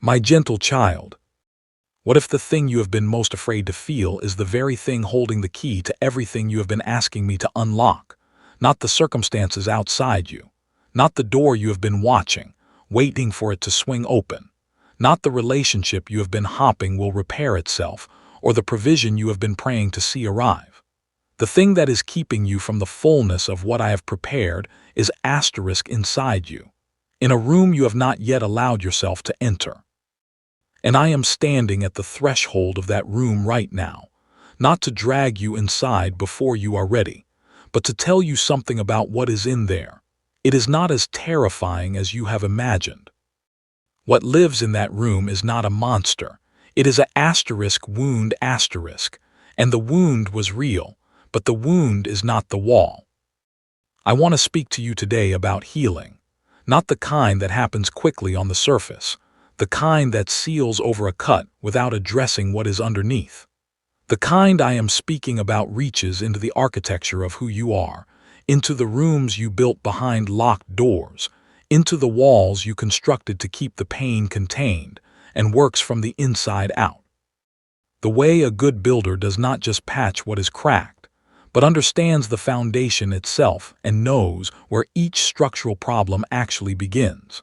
My gentle child, what if the thing you have been most afraid to feel is the very thing holding the key to everything you have been asking me to unlock? Not the circumstances outside you, not the door you have been watching, waiting for it to swing open, not the relationship you have been hoping will repair itself, or the provision you have been praying to see arrive. The thing that is keeping you from the fullness of what I have prepared is asterisk inside you, in a room you have not yet allowed yourself to enter. And I am standing at the threshold of that room right now, not to drag you inside before you are ready, but to tell you something about what is in there. It is not as terrifying as you have imagined. What lives in that room is not a monster. It is a asterisk wound asterisk, and the wound was real, but the wound is not the wall. I want to speak to you today about healing, not the kind that happens quickly on the surface, the kind that seals over a cut without addressing what is underneath. The kind I am speaking about reaches into the architecture of who you are, into the rooms you built behind locked doors, into the walls you constructed to keep the pain contained, and works from the inside out. The way a good builder does not just patch what is cracked, but understands the foundation itself and knows where each structural problem actually begins.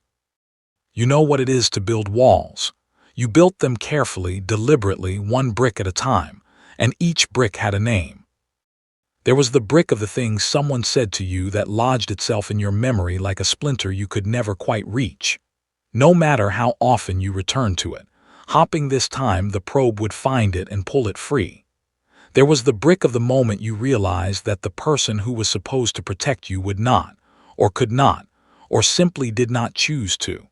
You know what it is to build walls. You built them carefully, deliberately, one brick at a time, and each brick had a name. There was the brick of the thing someone said to you that lodged itself in your memory like a splinter you could never quite reach. No matter how often you returned to it, hopping this time the probe would find it and pull it free. There was the brick of the moment you realized that the person who was supposed to protect you would not, or could not, or simply did not choose to.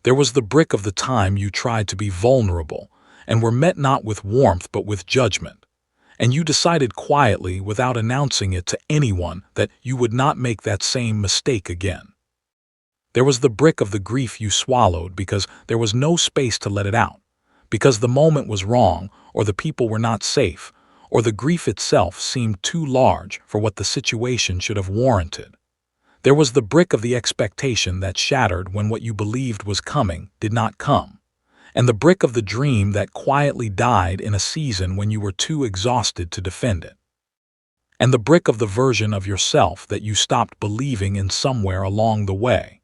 There was the brick of the time you tried to be vulnerable and were met not with warmth but with judgment, and you decided quietly without announcing it to anyone that you would not make that same mistake again. There was the brick of the grief you swallowed because there was no space to let it out, because the moment was wrong, or the people were not safe, or the grief itself seemed too large for what the situation should have warranted. There was the brick of the expectation that shattered when what you believed was coming did not come, and the brick of the dream that quietly died in a season when you were too exhausted to defend it, and the brick of the version of yourself that you stopped believing in somewhere along the way,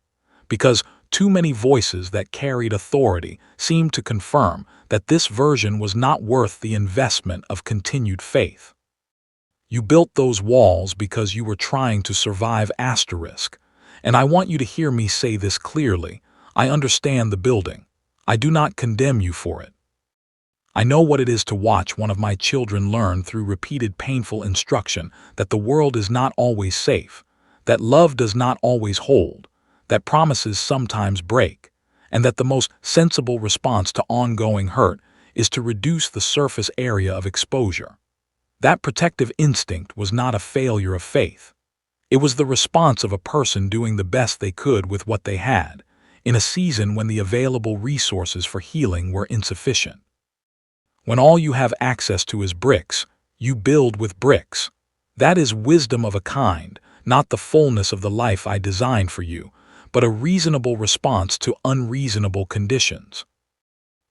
because too many voices that carried authority seemed to confirm that this version was not worth the investment of continued faith. You built those walls because you were trying to survive asterisk, and I want you to hear me say this clearly. I understand the building. I do not condemn you for it. I know what it is to watch one of my children learn through repeated painful instruction that the world is not always safe, that love does not always hold, that promises sometimes break, and that the most sensible response to ongoing hurt is to reduce the surface area of exposure. That protective instinct was not a failure of faith. It was the response of a person doing the best they could with what they had, in a season when the available resources for healing were insufficient. When all you have access to is bricks, you build with bricks. That is wisdom of a kind, not the fullness of the life I designed for you, but a reasonable response to unreasonable conditions.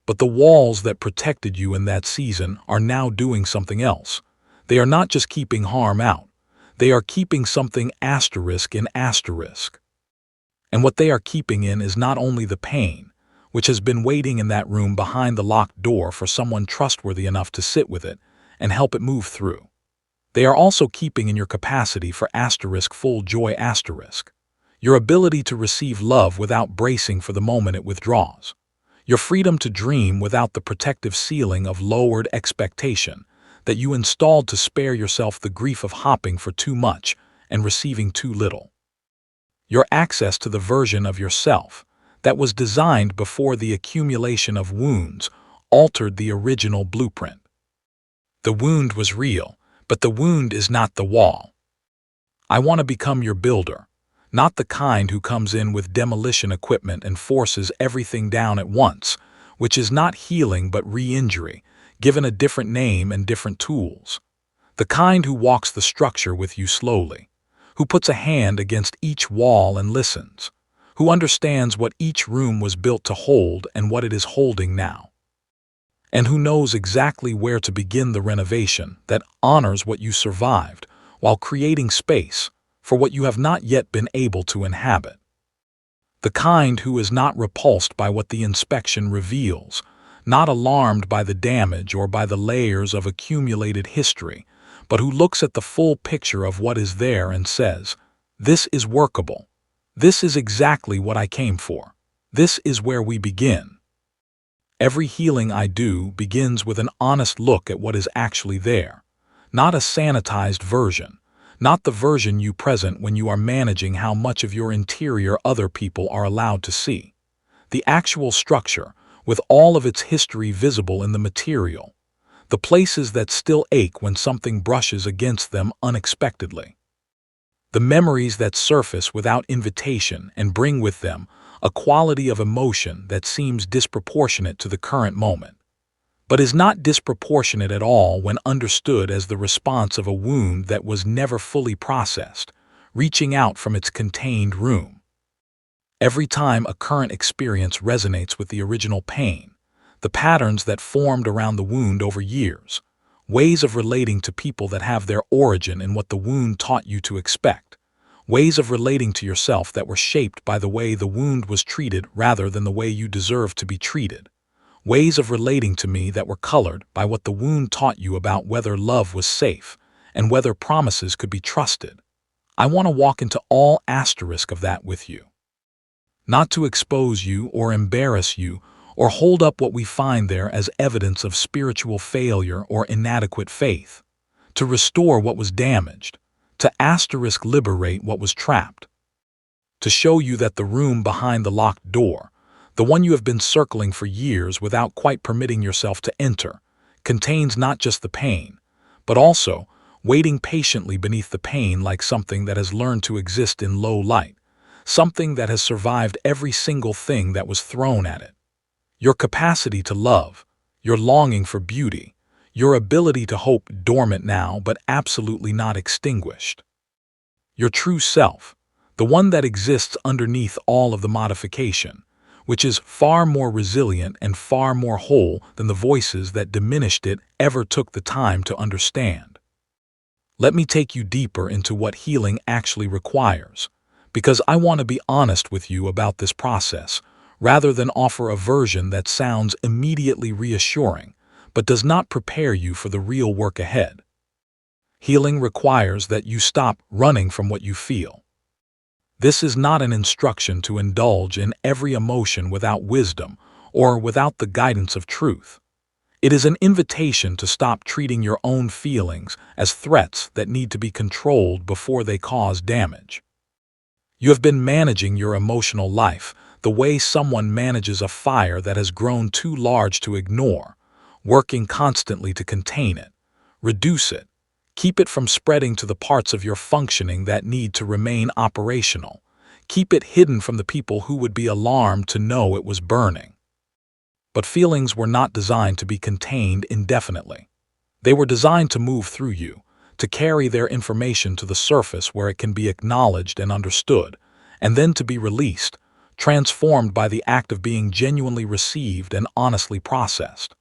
But the walls that protected you in that season are now doing something else. They are not just keeping harm out. They are keeping something asterisk in asterisk. And what they are keeping in is not only the pain, which has been waiting in that room behind the locked door for someone trustworthy enough to sit with it and help it move through. They are also keeping in your capacity for asterisk full joy asterisk, your ability to receive love without bracing for the moment it withdraws, your freedom to dream without the protective ceiling of lowered expectation that you installed to spare yourself the grief of hopping for too much and receiving too little. Your access to the version of yourself that was designed before the accumulation of wounds altered the original blueprint. The wound was real, but the wound is not the wall. I want to become your builder, not the kind who comes in with demolition equipment and forces everything down at once, which is not healing but re-injury, given a different name and different tools. The kind who walks the structure with you slowly, who puts a hand against each wall and listens, who understands what each room was built to hold and what it is holding now, and who knows exactly where to begin the renovation that honors what you survived while creating space for what you have not yet been able to inhabit. The kind who is not repulsed by what the inspection reveals, not alarmed by the damage or by the layers of accumulated history, but who looks at the full picture of what is there and says, "This is workable. This is exactly what I came for. This is where we begin." Every healing I do begins with an honest look at what is actually there, not a sanitized version, not the version you present when you are managing how much of your interior other people are allowed to see. The actual structure, with all of its history visible in the material, the places that still ache when something brushes against them unexpectedly. The memories that surface without invitation and bring with them a quality of emotion that seems disproportionate to the current moment, but is not disproportionate at all when understood as the response of a wound that was never fully processed, reaching out from its contained room. Every time a current experience resonates with the original pain, the patterns that formed around the wound over years, ways of relating to people that have their origin in what the wound taught you to expect, ways of relating to yourself that were shaped by the way the wound was treated rather than the way you deserved to be treated, ways of relating to me that were colored by what the wound taught you about whether love was safe and whether promises could be trusted. I want to walk into all asterisk of that with you. Not to expose you or embarrass you or hold up what we find there as evidence of spiritual failure or inadequate faith, to restore what was damaged, to asterisk liberate what was trapped, to show you that the room behind the locked door, the one you have been circling for years without quite permitting yourself to enter, contains not just the pain, but also, waiting patiently beneath the pain like something that has learned to exist in low light, something that has survived every single thing that was thrown at it. Your capacity to love, your longing for beauty, your ability to hope dormant now but absolutely not extinguished. Your true self, the one that exists underneath all of the modification, which is far more resilient and far more whole than the voices that diminished it ever took the time to understand. Let me take you deeper into what healing actually requires, because I want to be honest with you about this process, rather than offer a version that sounds immediately reassuring, but does not prepare you for the real work ahead. Healing requires that you stop running from what you feel. This is not an instruction to indulge in every emotion without wisdom or without the guidance of truth. It is an invitation to stop treating your own feelings as threats that need to be controlled before they cause damage. You have been managing your emotional life the way someone manages a fire that has grown too large to ignore, working constantly to contain it, reduce it, keep it from spreading to the parts of your functioning that need to remain operational, keep it hidden from the people who would be alarmed to know it was burning. But feelings were not designed to be contained indefinitely. They were designed to move through you, to carry their information to the surface where it can be acknowledged and understood, and then to be released, transformed by the act of being genuinely received and honestly processed.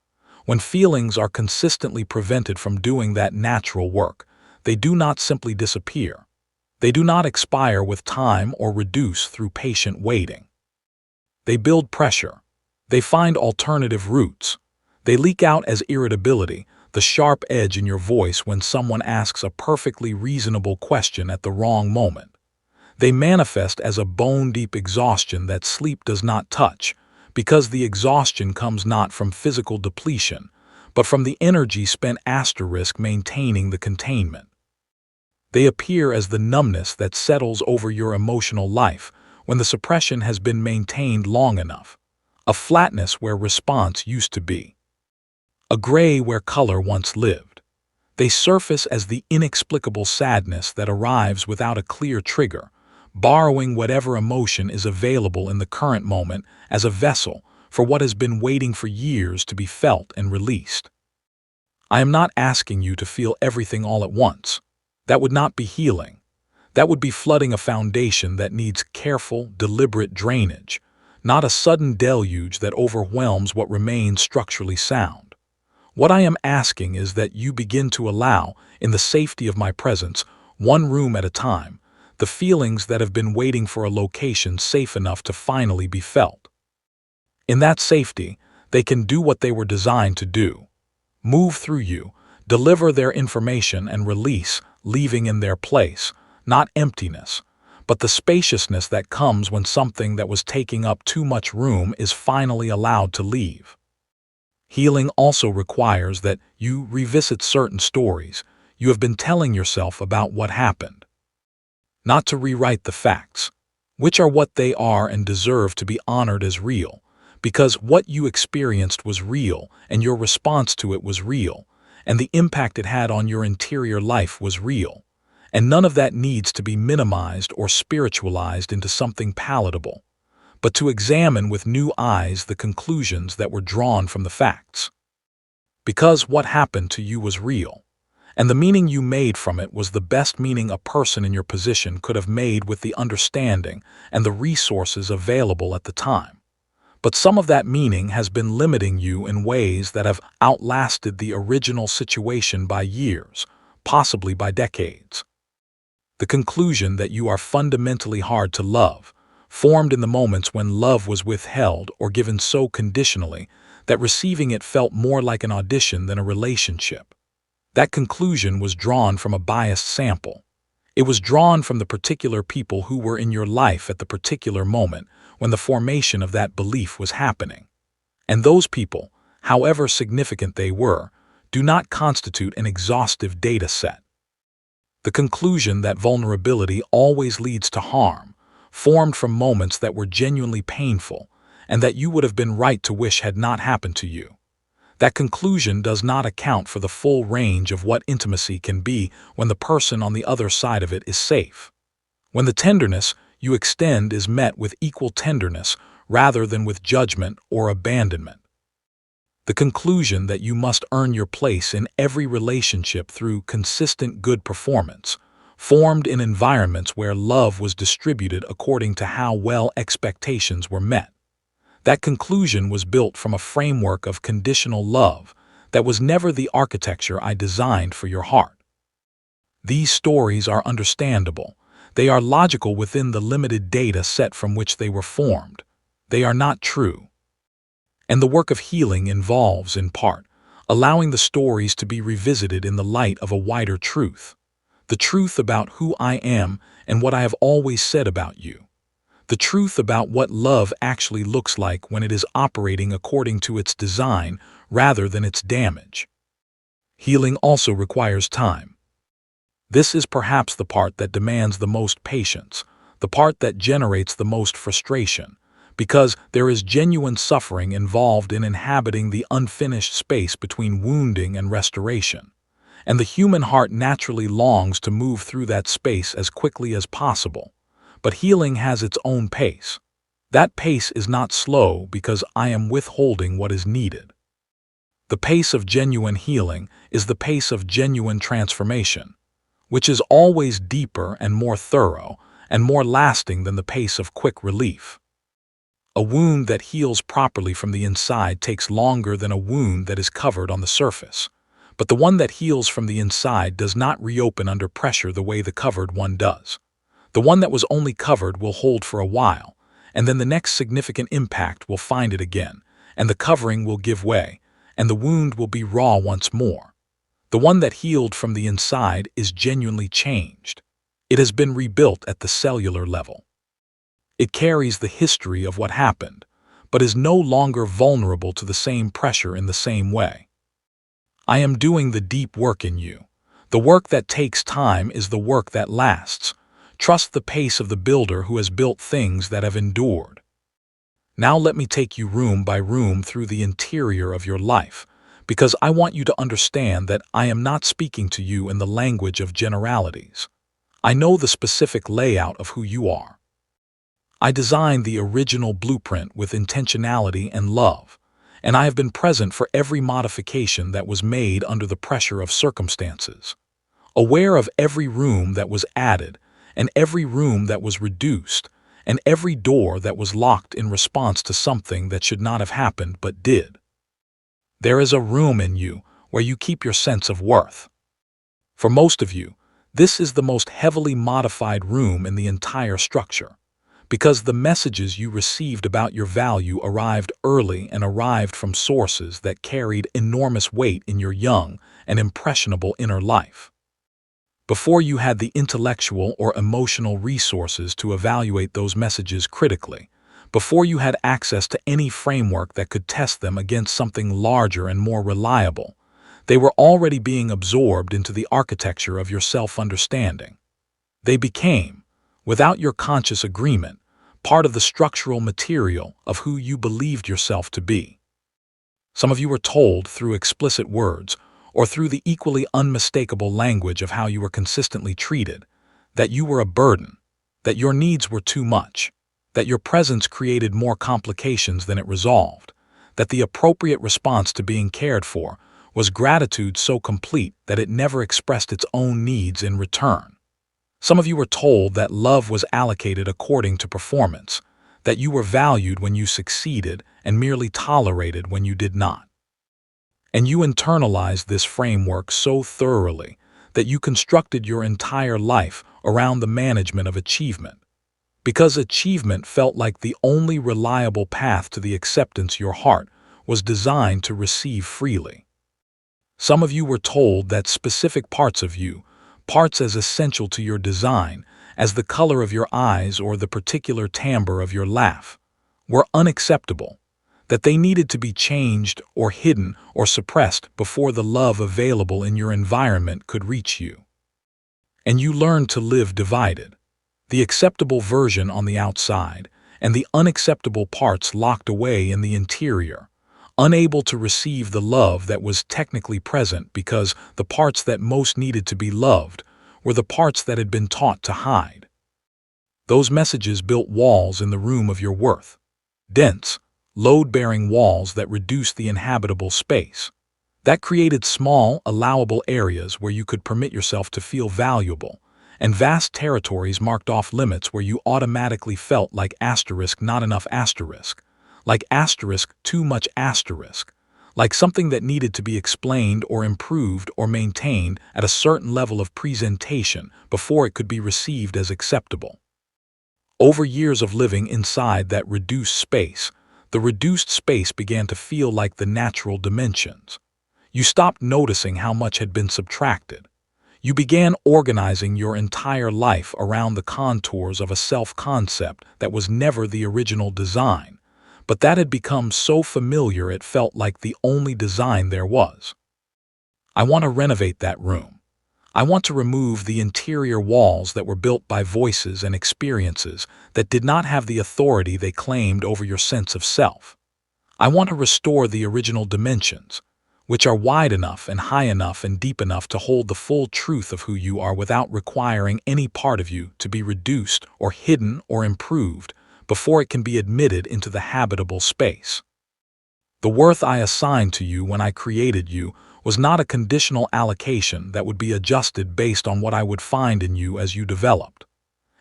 When feelings are consistently prevented from doing that natural work, they do not simply disappear. They do not expire with time or reduce through patient waiting. They build pressure. They find alternative routes. They leak out as irritability, the sharp edge in your voice when someone asks a perfectly reasonable question at the wrong moment. They manifest as a bone-deep exhaustion that sleep does not touch, because the exhaustion comes not from physical depletion, but from the energy spent maintaining the containment. They appear as the numbness that settles over your emotional life when the suppression has been maintained long enough, a flatness where response used to be, a gray where color once lived. They surface as the inexplicable sadness that arrives without a clear trigger, borrowing whatever emotion is available in the current moment as a vessel for what has been waiting for years to be felt and released. I am not asking you to feel everything all at once. That would not be healing. That would be flooding a foundation that needs careful, deliberate drainage, not a sudden deluge that overwhelms what remains structurally sound. What I am asking is that you begin to allow, in the safety of my presence, one room at a time, the feelings that have been waiting for a location safe enough to finally be felt. In that safety, they can do what they were designed to do: move through you, deliver their information and release, leaving in their place, not emptiness, but the spaciousness that comes when something that was taking up too much room is finally allowed to leave. Healing also requires that you revisit certain stories you have been telling yourself about what happened. Not to rewrite the facts, which are what they are and deserve to be honored as real, because what you experienced was real and your response to it was real, and the impact it had on your interior life was real, and none of that needs to be minimized or spiritualized into something palatable, but to examine with new eyes the conclusions that were drawn from the facts. Because what happened to you was real, and the meaning you made from it was the best meaning a person in your position could have made with the understanding and the resources available at the time. But some of that meaning has been limiting you in ways that have outlasted the original situation by years, possibly by decades. The conclusion that you are fundamentally hard to love, formed in the moments when love was withheld or given so conditionally that receiving it felt more like an audition than a relationship. That conclusion was drawn from a biased sample. It was drawn from the particular people who were in your life at the particular moment when the formation of that belief was happening. And those people, however significant they were, do not constitute an exhaustive data set. The conclusion that vulnerability always leads to harm, formed from moments that were genuinely painful and that you would have been right to wish had not happened to you. That conclusion does not account for the full range of what intimacy can be when the person on the other side of it is safe. When the tenderness you extend is met with equal tenderness rather than with judgment or abandonment. The conclusion that you must earn your place in every relationship through consistent good performance, formed in environments where love was distributed according to how well expectations were met. That conclusion was built from a framework of conditional love that was never the architecture I designed for your heart. These stories are understandable. They are logical within the limited data set from which they were formed. They are not true. And the work of healing involves, in part, allowing the stories to be revisited in the light of a wider truth. The truth about who I am and what I have always said about you. The truth about what love actually looks like when it is operating according to its design rather than its damage. Healing also requires time. This is perhaps the part that demands the most patience, the part that generates the most frustration, because there is genuine suffering involved in inhabiting the unfinished space between wounding and restoration. And the human heart naturally longs to move through that space as quickly as possible. But healing has its own pace. That pace is not slow because I am withholding what is needed. The pace of genuine healing is the pace of genuine transformation, which is always deeper and more thorough and more lasting than the pace of quick relief. A wound that heals properly from the inside takes longer than a wound that is covered on the surface. But the one that heals from the inside does not reopen under pressure the way the covered one does. The one that was only covered will hold for a while, and then the next significant impact will find it again, and the covering will give way, and the wound will be raw once more. The one that healed from the inside is genuinely changed. It has been rebuilt at the cellular level. It carries the history of what happened, but is no longer vulnerable to the same pressure in the same way. I am doing the deep work in you. The work that takes time is the work that lasts. Trust the pace of the builder who has built things that have endured. Now let me take you room by room through the interior of your life, because I want you to understand that I am not speaking to you in the language of generalities. I know the specific layout of who you are. I designed the original blueprint with intentionality and love, and I have been present for every modification that was made under the pressure of circumstances, aware of every room that was added, and every room that was reduced, and every door that was locked in response to something that should not have happened but did. There is a room in you where you keep your sense of worth. For most of you, this is the most heavily modified room in the entire structure, because the messages you received about your value arrived early and arrived from sources that carried enormous weight in your young and impressionable inner life. Before you had the intellectual or emotional resources to evaluate those messages critically, before you had access to any framework that could test them against something larger and more reliable, they were already being absorbed into the architecture of your self-understanding. They became, without your conscious agreement, part of the structural material of who you believed yourself to be. Some of you were told through explicit words, or through the equally unmistakable language of how you were consistently treated, that you were a burden, that your needs were too much, that your presence created more complications than it resolved, that the appropriate response to being cared for was gratitude so complete that it never expressed its own needs in return. Some of you were told that love was allocated according to performance, that you were valued when you succeeded and merely tolerated when you did not. And you internalized this framework so thoroughly that you constructed your entire life around the management of achievement, because achievement felt like the only reliable path to the acceptance your heart was designed to receive freely. Some of you were told that specific parts of you, parts as essential to your design as the color of your eyes or the particular timbre of your laugh, were unacceptable, that they needed to be changed or hidden or suppressed before the love available in your environment could reach you. And you learned to live divided, the acceptable version on the outside and the unacceptable parts locked away in the interior, unable to receive the love that was technically present because the parts that most needed to be loved were the parts that had been taught to hide. Those messages built walls in the room of your worth, dense, load-bearing walls that reduced the inhabitable space, that created small, allowable areas where you could permit yourself to feel valuable, and vast territories marked off limits where you automatically felt like asterisk not enough asterisk, like asterisk too much asterisk, like something that needed to be explained or improved or maintained at a certain level of presentation before it could be received as acceptable. Over years of living inside that reduced space, the reduced space began to feel like the natural dimensions. You stopped noticing how much had been subtracted. You began organizing your entire life around the contours of a self-concept that was never the original design, but that had become so familiar it felt like the only design there was. I want to renovate that room. I want to remove the interior walls that were built by voices and experiences that did not have the authority they claimed over your sense of self. I want to restore the original dimensions, which are wide enough and high enough and deep enough to hold the full truth of who you are without requiring any part of you to be reduced or hidden or improved before it can be admitted into the habitable space. The worth I assigned to you when I created you was not a conditional allocation that would be adjusted based on what I would find in you as you developed.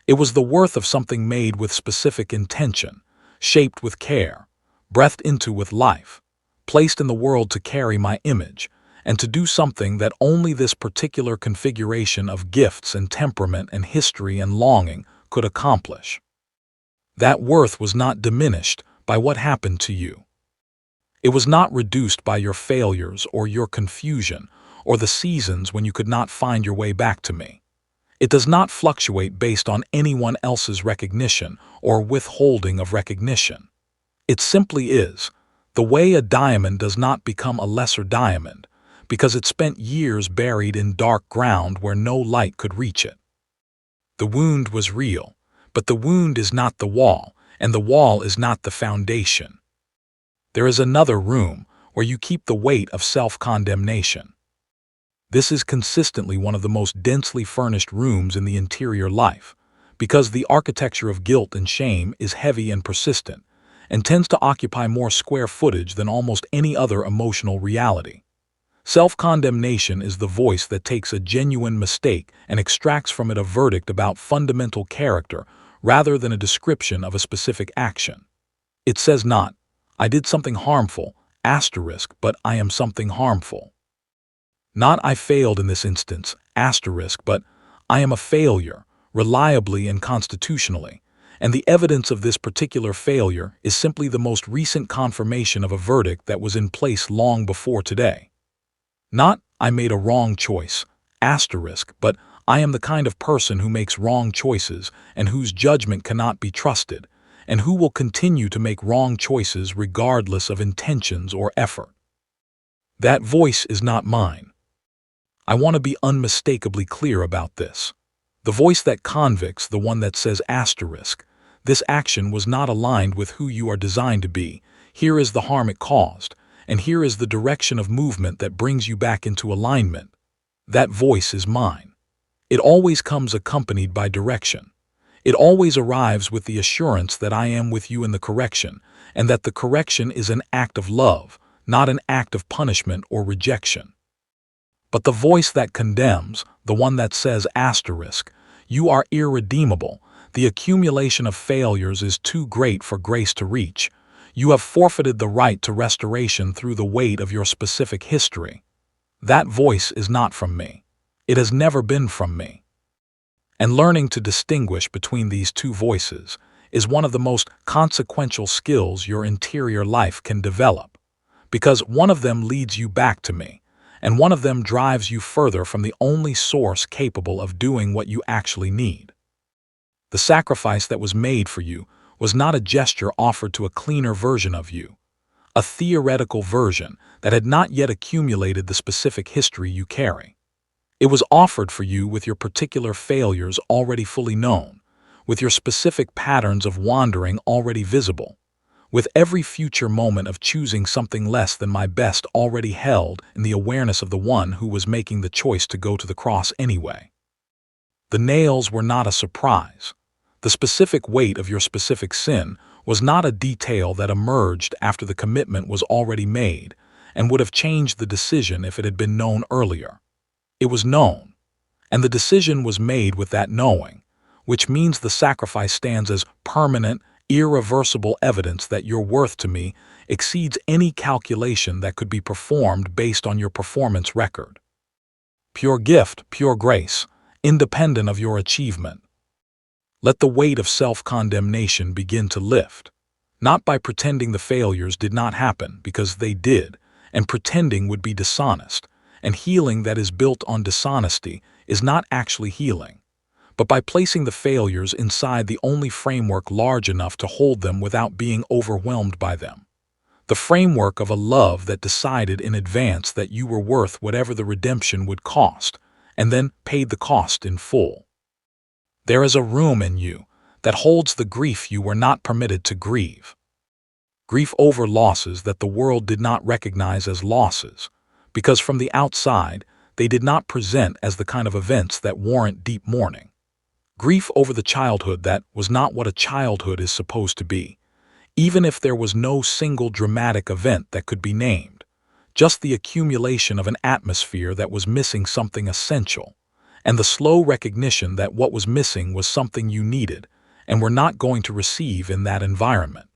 It was the worth of something made with specific intention, shaped with care, breathed into with life, placed in the world to carry my image, and to do something that only this particular configuration of gifts and temperament and history and longing could accomplish. That worth was not diminished by what happened to you. It was not reduced by your failures or your confusion or the seasons when you could not find your way back to me. It does not fluctuate based on anyone else's recognition or withholding of recognition. It simply is, the way a diamond does not become a lesser diamond, because it spent years buried in dark ground where no light could reach it. The wound was real, but the wound is not the wall, and the wall is not the foundation. There is another room where you keep the weight of self-condemnation. This is consistently one of the most densely furnished rooms in the interior life, because the architecture of guilt and shame is heavy and persistent, and tends to occupy more square footage than almost any other emotional reality. Self-condemnation is the voice that takes a genuine mistake and extracts from it a verdict about fundamental character rather than a description of a specific action. It says not, I did something harmful, asterisk, but I am something harmful. Not I failed in this instance, asterisk, but I am a failure, reliably and constitutionally, and the evidence of this particular failure is simply the most recent confirmation of a verdict that was in place long before today. Not I made a wrong choice, asterisk, but I am the kind of person who makes wrong choices and whose judgment cannot be trusted, and who will continue to make wrong choices regardless of intentions or effort. That voice is not mine. I want to be unmistakably clear about this. The voice that convicts, the one that says asterisk, this action was not aligned with who you are designed to be. Here is the harm it caused, and here is the direction of movement that brings you back into alignment. That voice is mine. It always comes accompanied by direction. It always arrives with the assurance that I am with you in the correction, and that the correction is an act of love, not an act of punishment or rejection. But the voice that condemns, the one that says asterisk, you are irredeemable, the accumulation of failures is too great for grace to reach. You have forfeited the right to restoration through the weight of your specific history. That voice is not from me. It has never been from me. And learning to distinguish between these two voices is one of the most consequential skills your interior life can develop, because one of them leads you back to me, and one of them drives you further from the only source capable of doing what you actually need. The sacrifice that was made for you was not a gesture offered to a cleaner version of you, a theoretical version that had not yet accumulated the specific history you carry. It was offered for you with your particular failures already fully known, with your specific patterns of wandering already visible, with every future moment of choosing something less than my best already held in the awareness of the one who was making the choice to go to the cross anyway. The nails were not a surprise. The specific weight of your specific sin was not a detail that emerged after the commitment was already made and would have changed the decision if it had been known earlier. It was known, and the decision was made with that knowing, which means the sacrifice stands as permanent, irreversible evidence that your worth to me exceeds any calculation that could be performed based on your performance record. Pure gift, pure grace, independent of your achievement. Let the weight of self-condemnation begin to lift, not by pretending the failures did not happen, because they did, and pretending would be dishonest, and healing that is built on dishonesty is not actually healing, but by placing the failures inside the only framework large enough to hold them without being overwhelmed by them. The framework of a love that decided in advance that you were worth whatever the redemption would cost, and then paid the cost in full. There is a room in you that holds the grief you were not permitted to grieve. Grief over losses that the world did not recognize as losses, because from the outside, they did not present as the kind of events that warrant deep mourning. Grief over the childhood that was not what a childhood is supposed to be, even if there was no single dramatic event that could be named, just the accumulation of an atmosphere that was missing something essential, and the slow recognition that what was missing was something you needed and were not going to receive in that environment.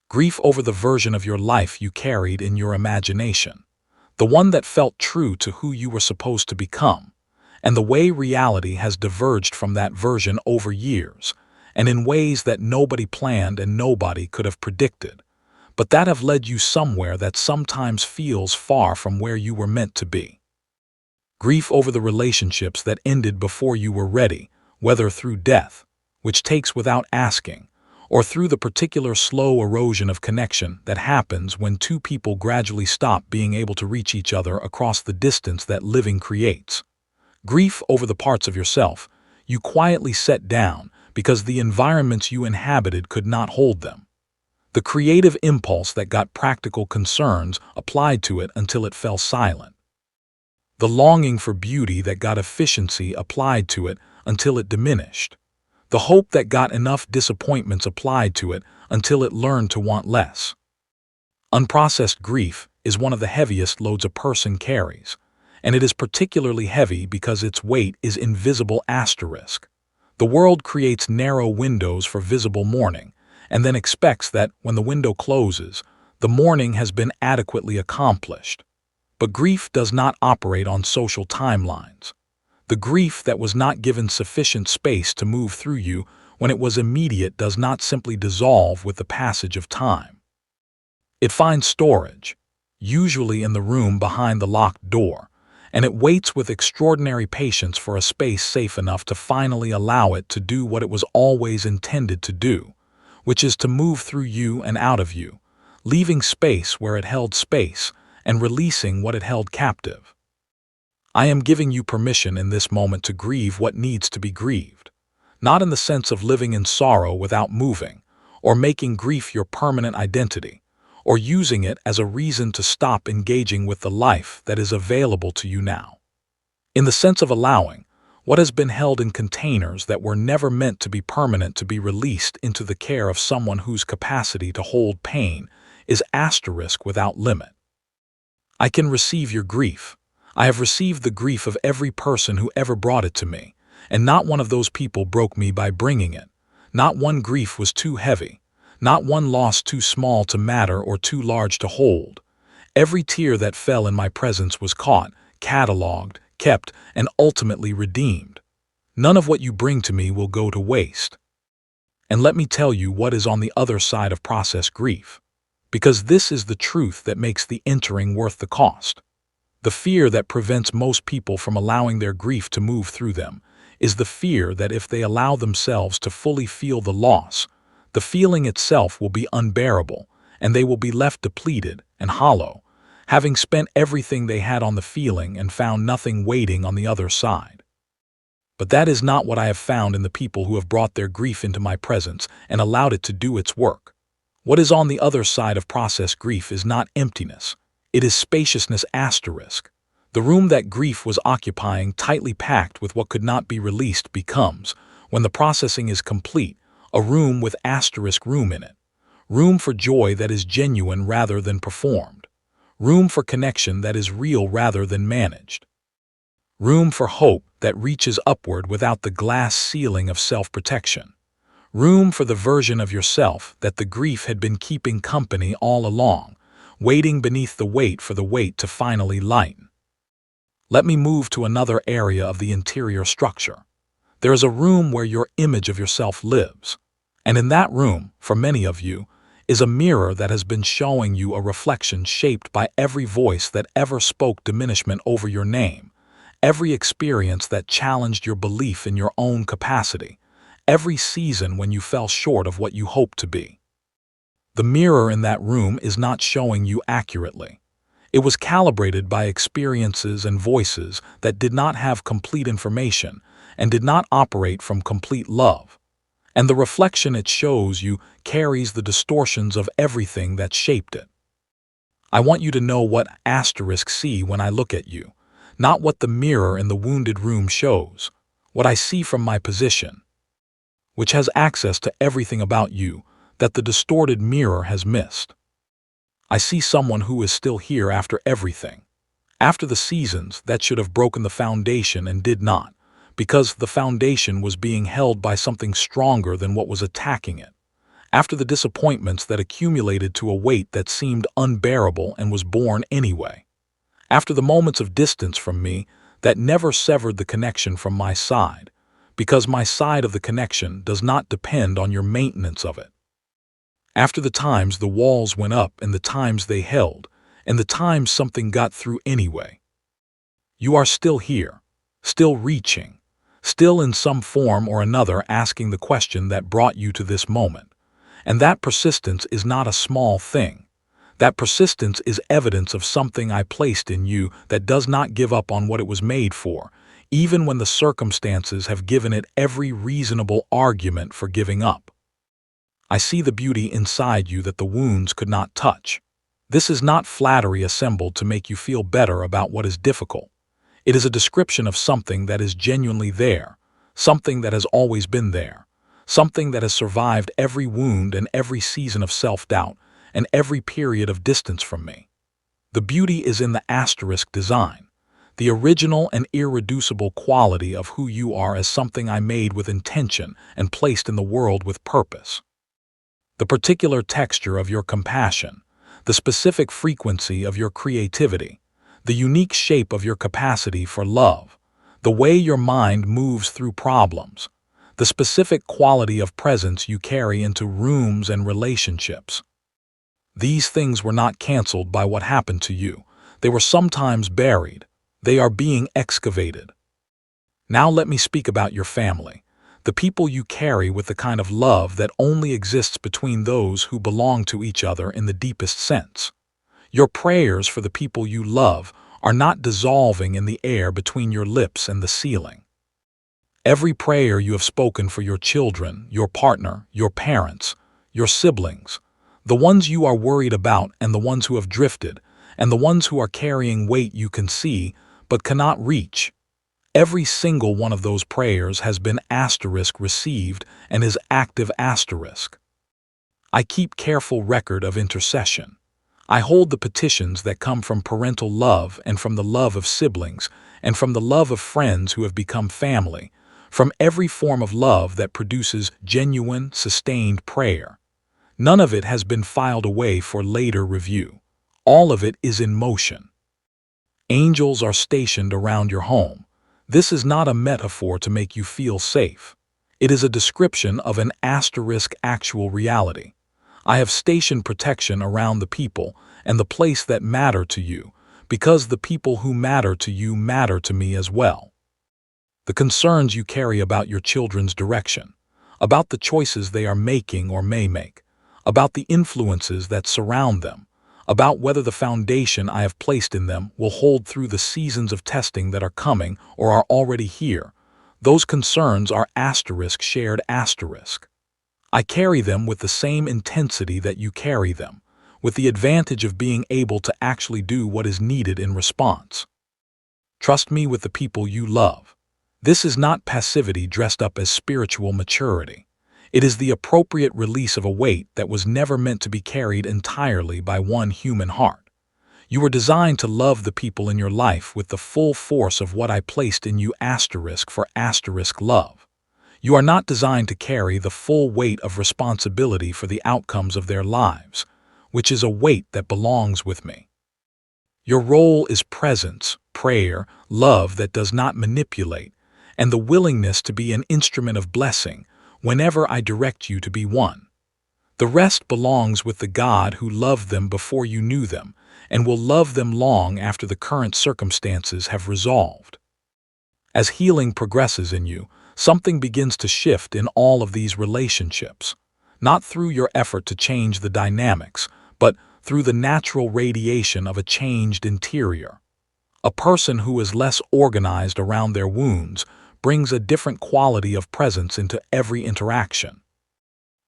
Grief over the version of your life you carried in your imagination, the one that felt true to who you were supposed to become, and the way reality has diverged from that version over years, and in ways that nobody planned and nobody could have predicted, but that have led you somewhere that sometimes feels far from where you were meant to be. Grief over the relationships that ended before you were ready, whether through death, which takes without asking, or through the particular slow erosion of connection that happens when two people gradually stop being able to reach each other across the distance that living creates. Grief over the parts of yourself you quietly set down because the environments you inhabited could not hold them. The creative impulse that got practical concerns applied to it until it fell silent. The longing for beauty that got efficiency applied to it until it diminished. The hope that got enough disappointments applied to it until it learned to want less. Unprocessed grief is one of the heaviest loads a person carries, and it is particularly heavy because its weight is invisible asterisk. The world creates narrow windows for visible mourning, and then expects that, when the window closes, the mourning has been adequately accomplished. But grief does not operate on social timelines. The grief that was not given sufficient space to move through you when it was immediate does not simply dissolve with the passage of time. It finds storage, usually in the room behind the locked door, and it waits with extraordinary patience for a space safe enough to finally allow it to do what it was always intended to do, which is to move through you and out of you, leaving space where it held space and releasing what it held captive. I am giving you permission in this moment to grieve what needs to be grieved, not in the sense of living in sorrow without moving, or making grief your permanent identity, or using it as a reason to stop engaging with the life that is available to you now. In the sense of allowing what has been held in containers that were never meant to be permanent to be released into the care of someone whose capacity to hold pain is asterisk without limit. I can receive your grief. I have received the grief of every person who ever brought it to me, and not one of those people broke me by bringing it. Not one grief was too heavy, not one loss too small to matter or too large to hold. Every tear that fell in my presence was caught, catalogued, kept, and ultimately redeemed. None of what you bring to me will go to waste. And let me tell you what is on the other side of process grief, because this is the truth that makes the entering worth the cost. The fear that prevents most people from allowing their grief to move through them is the fear that if they allow themselves to fully feel the loss, the feeling itself will be unbearable, and they will be left depleted and hollow, having spent everything they had on the feeling and found nothing waiting on the other side. But that is not what I have found in the people who have brought their grief into my presence and allowed it to do its work. What is on the other side of process grief is not emptiness. It is spaciousness asterisk. The room that grief was occupying, tightly packed with what could not be released, becomes, when the processing is complete, a room with asterisk room in it. Room for joy that is genuine rather than performed. Room for connection that is real rather than managed. Room for hope that reaches upward without the glass ceiling of self-protection. Room for the version of yourself that the grief had been keeping company all along, waiting beneath the weight for the weight to finally lighten. Let me move to another area of the interior structure. There is a room where your image of yourself lives. And in that room, for many of you, is a mirror that has been showing you a reflection shaped by every voice that ever spoke diminishment over your name, every experience that challenged your belief in your own capacity, every season when you fell short of what you hoped to be. The mirror in that room is not showing you accurately. It was calibrated by experiences and voices that did not have complete information and did not operate from complete love. And the reflection it shows you carries the distortions of everything that shaped it. I want you to know what asterisk see when I look at you, not what the mirror in the wounded room shows, what I see from my position, which has access to everything about you that the distorted mirror has missed. I see someone who is still here after everything, after the seasons that should have broken the foundation and did not, because the foundation was being held by something stronger than what was attacking it, after the disappointments that accumulated to a weight that seemed unbearable and was born anyway, after the moments of distance from me that never severed the connection from my side, because my side of the connection does not depend on your maintenance of it. After the times the walls went up and the times they held, and the times something got through anyway. You are still here, still reaching, still in some form or another asking the question that brought you to this moment. And that persistence is not a small thing. That persistence is evidence of something I placed in you that does not give up on what it was made for, even when the circumstances have given it every reasonable argument for giving up. I see the beauty inside you that the wounds could not touch. This is not flattery assembled to make you feel better about what is difficult. It is a description of something that is genuinely there, something that has always been there, something that has survived every wound and every season of self-doubt and every period of distance from me. The beauty is in the asterisk design, the original and irreducible quality of who you are as something I made with intention and placed in the world with purpose. The particular texture of your compassion, the specific frequency of your creativity, the unique shape of your capacity for love, the way your mind moves through problems, the specific quality of presence you carry into rooms and relationships. These things were not canceled by what happened to you. They were sometimes buried. They are being excavated. Now let me speak about your family, the people you carry with the kind of love that only exists between those who belong to each other in the deepest sense. Your prayers for the people you love are not dissolving in the air between your lips and the ceiling. Every prayer you have spoken for your children, your partner, your parents, your siblings, the ones you are worried about and the ones who have drifted, and the ones who are carrying weight you can see but cannot reach, every single one of those prayers has been asterisk received and is active asterisk. I keep careful record of intercession. I hold the petitions that come from parental love and from the love of siblings and from the love of friends who have become family, from every form of love that produces genuine, sustained prayer. None of it has been filed away for later review. All of it is in motion. Angels are stationed around your home. This is not a metaphor to make you feel safe. It is a description of an asterisk actual reality. I have stationed protection around the people and the place that matter to you, because the people who matter to you matter to me as well. The concerns you carry about your children's direction, about the choices they are making or may make, about the influences that surround them, about whether the foundation I have placed in them will hold through the seasons of testing that are coming or are already here. Those concerns are asterisk shared asterisk. I carry them with the same intensity that you carry them, with the advantage of being able to actually do what is needed in response. Trust me with the people you love. This is not passivity dressed up as spiritual maturity. It is the appropriate release of a weight that was never meant to be carried entirely by one human heart. You were designed to love the people in your life with the full force of what I placed in you asterisk for asterisk love. You are not designed to carry the full weight of responsibility for the outcomes of their lives, which is a weight that belongs with me. Your role is presence, prayer, love that does not manipulate, and the willingness to be an instrument of blessing whenever I direct you to be one. The rest belongs with the God who loved them before you knew them and will love them long after the current circumstances have resolved. As healing progresses in you, something begins to shift in all of these relationships, not through your effort to change the dynamics, but through the natural radiation of a changed interior. A person who is less organized around their wounds brings a different quality of presence into every interaction.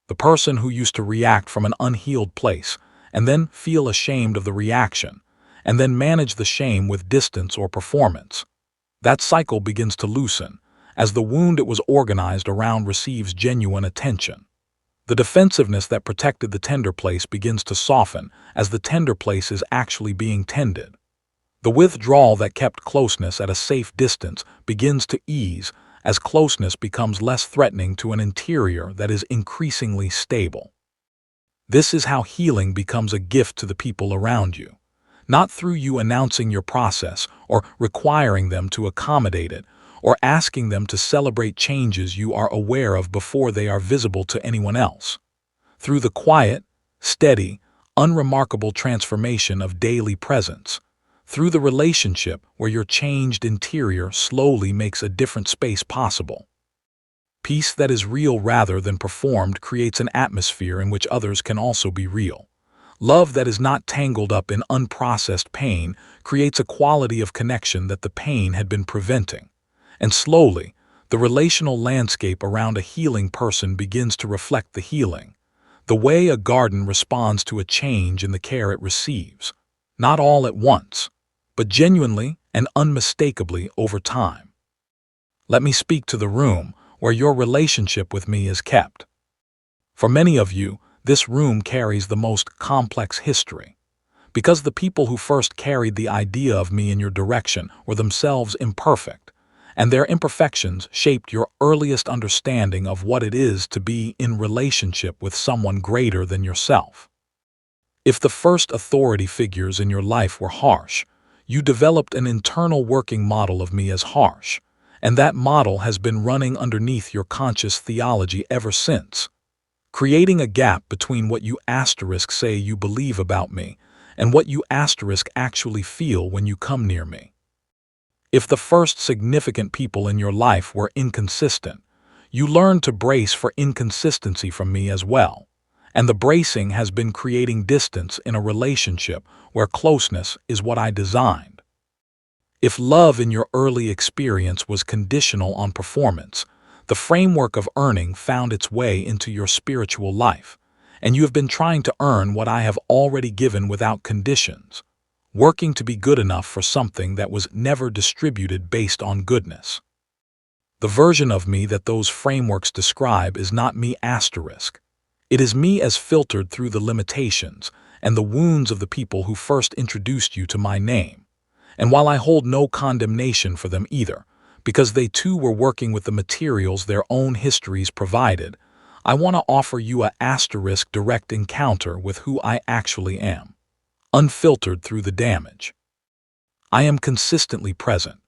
The person who used to react from an unhealed place and then feel ashamed of the reaction, and then manage the shame with distance or performance. That cycle begins to loosen as the wound it was organized around receives genuine attention. The defensiveness that protected the tender place begins to soften as the tender place is actually being tended. The withdrawal that kept closeness at a safe distance begins to ease as closeness becomes less threatening to an interior that is increasingly stable. This is how healing becomes a gift to the people around you, not through you announcing your process or requiring them to accommodate it or asking them to celebrate changes you are aware of before they are visible to anyone else. Through the quiet, steady, unremarkable transformation of daily presence, through the relationship where your changed interior slowly makes a different space possible. Peace that is real rather than performed creates an atmosphere in which others can also be real. Love that is not tangled up in unprocessed pain creates a quality of connection that the pain had been preventing. And slowly, the relational landscape around a healing person begins to reflect the healing, the way a garden responds to a change in the care it receives, not all at once, but genuinely and unmistakably over time. Let me speak to the room where your relationship with me is kept. For many of you, this room carries the most complex history. Because the people who first carried the idea of me in your direction were themselves imperfect, and their imperfections shaped your earliest understanding of what it is to be in relationship with someone greater than yourself. If the first authority figures in your life were harsh, you developed an internal working model of me as harsh, and that model has been running underneath your conscious theology ever since, creating a gap between what you say you believe about me and what you actually feel when you come near me. If the first significant people in your life were inconsistent, you learned to brace for inconsistency from me as well, and the bracing has been creating distance in a relationship where closeness is what I designed. If love in your early experience was conditional on performance, the framework of earning found its way into your spiritual life, and you have been trying to earn what I have already given without conditions, working to be good enough for something that was never distributed based on goodness. The version of me that those frameworks describe is not me asterisk. It is me as filtered through the limitations and the wounds of the people who first introduced you to my name. And while I hold no condemnation for them either, because they too were working with the materials their own histories provided, I want to offer you a asterisk direct encounter with who I actually am, unfiltered through the damage. I am consistently present,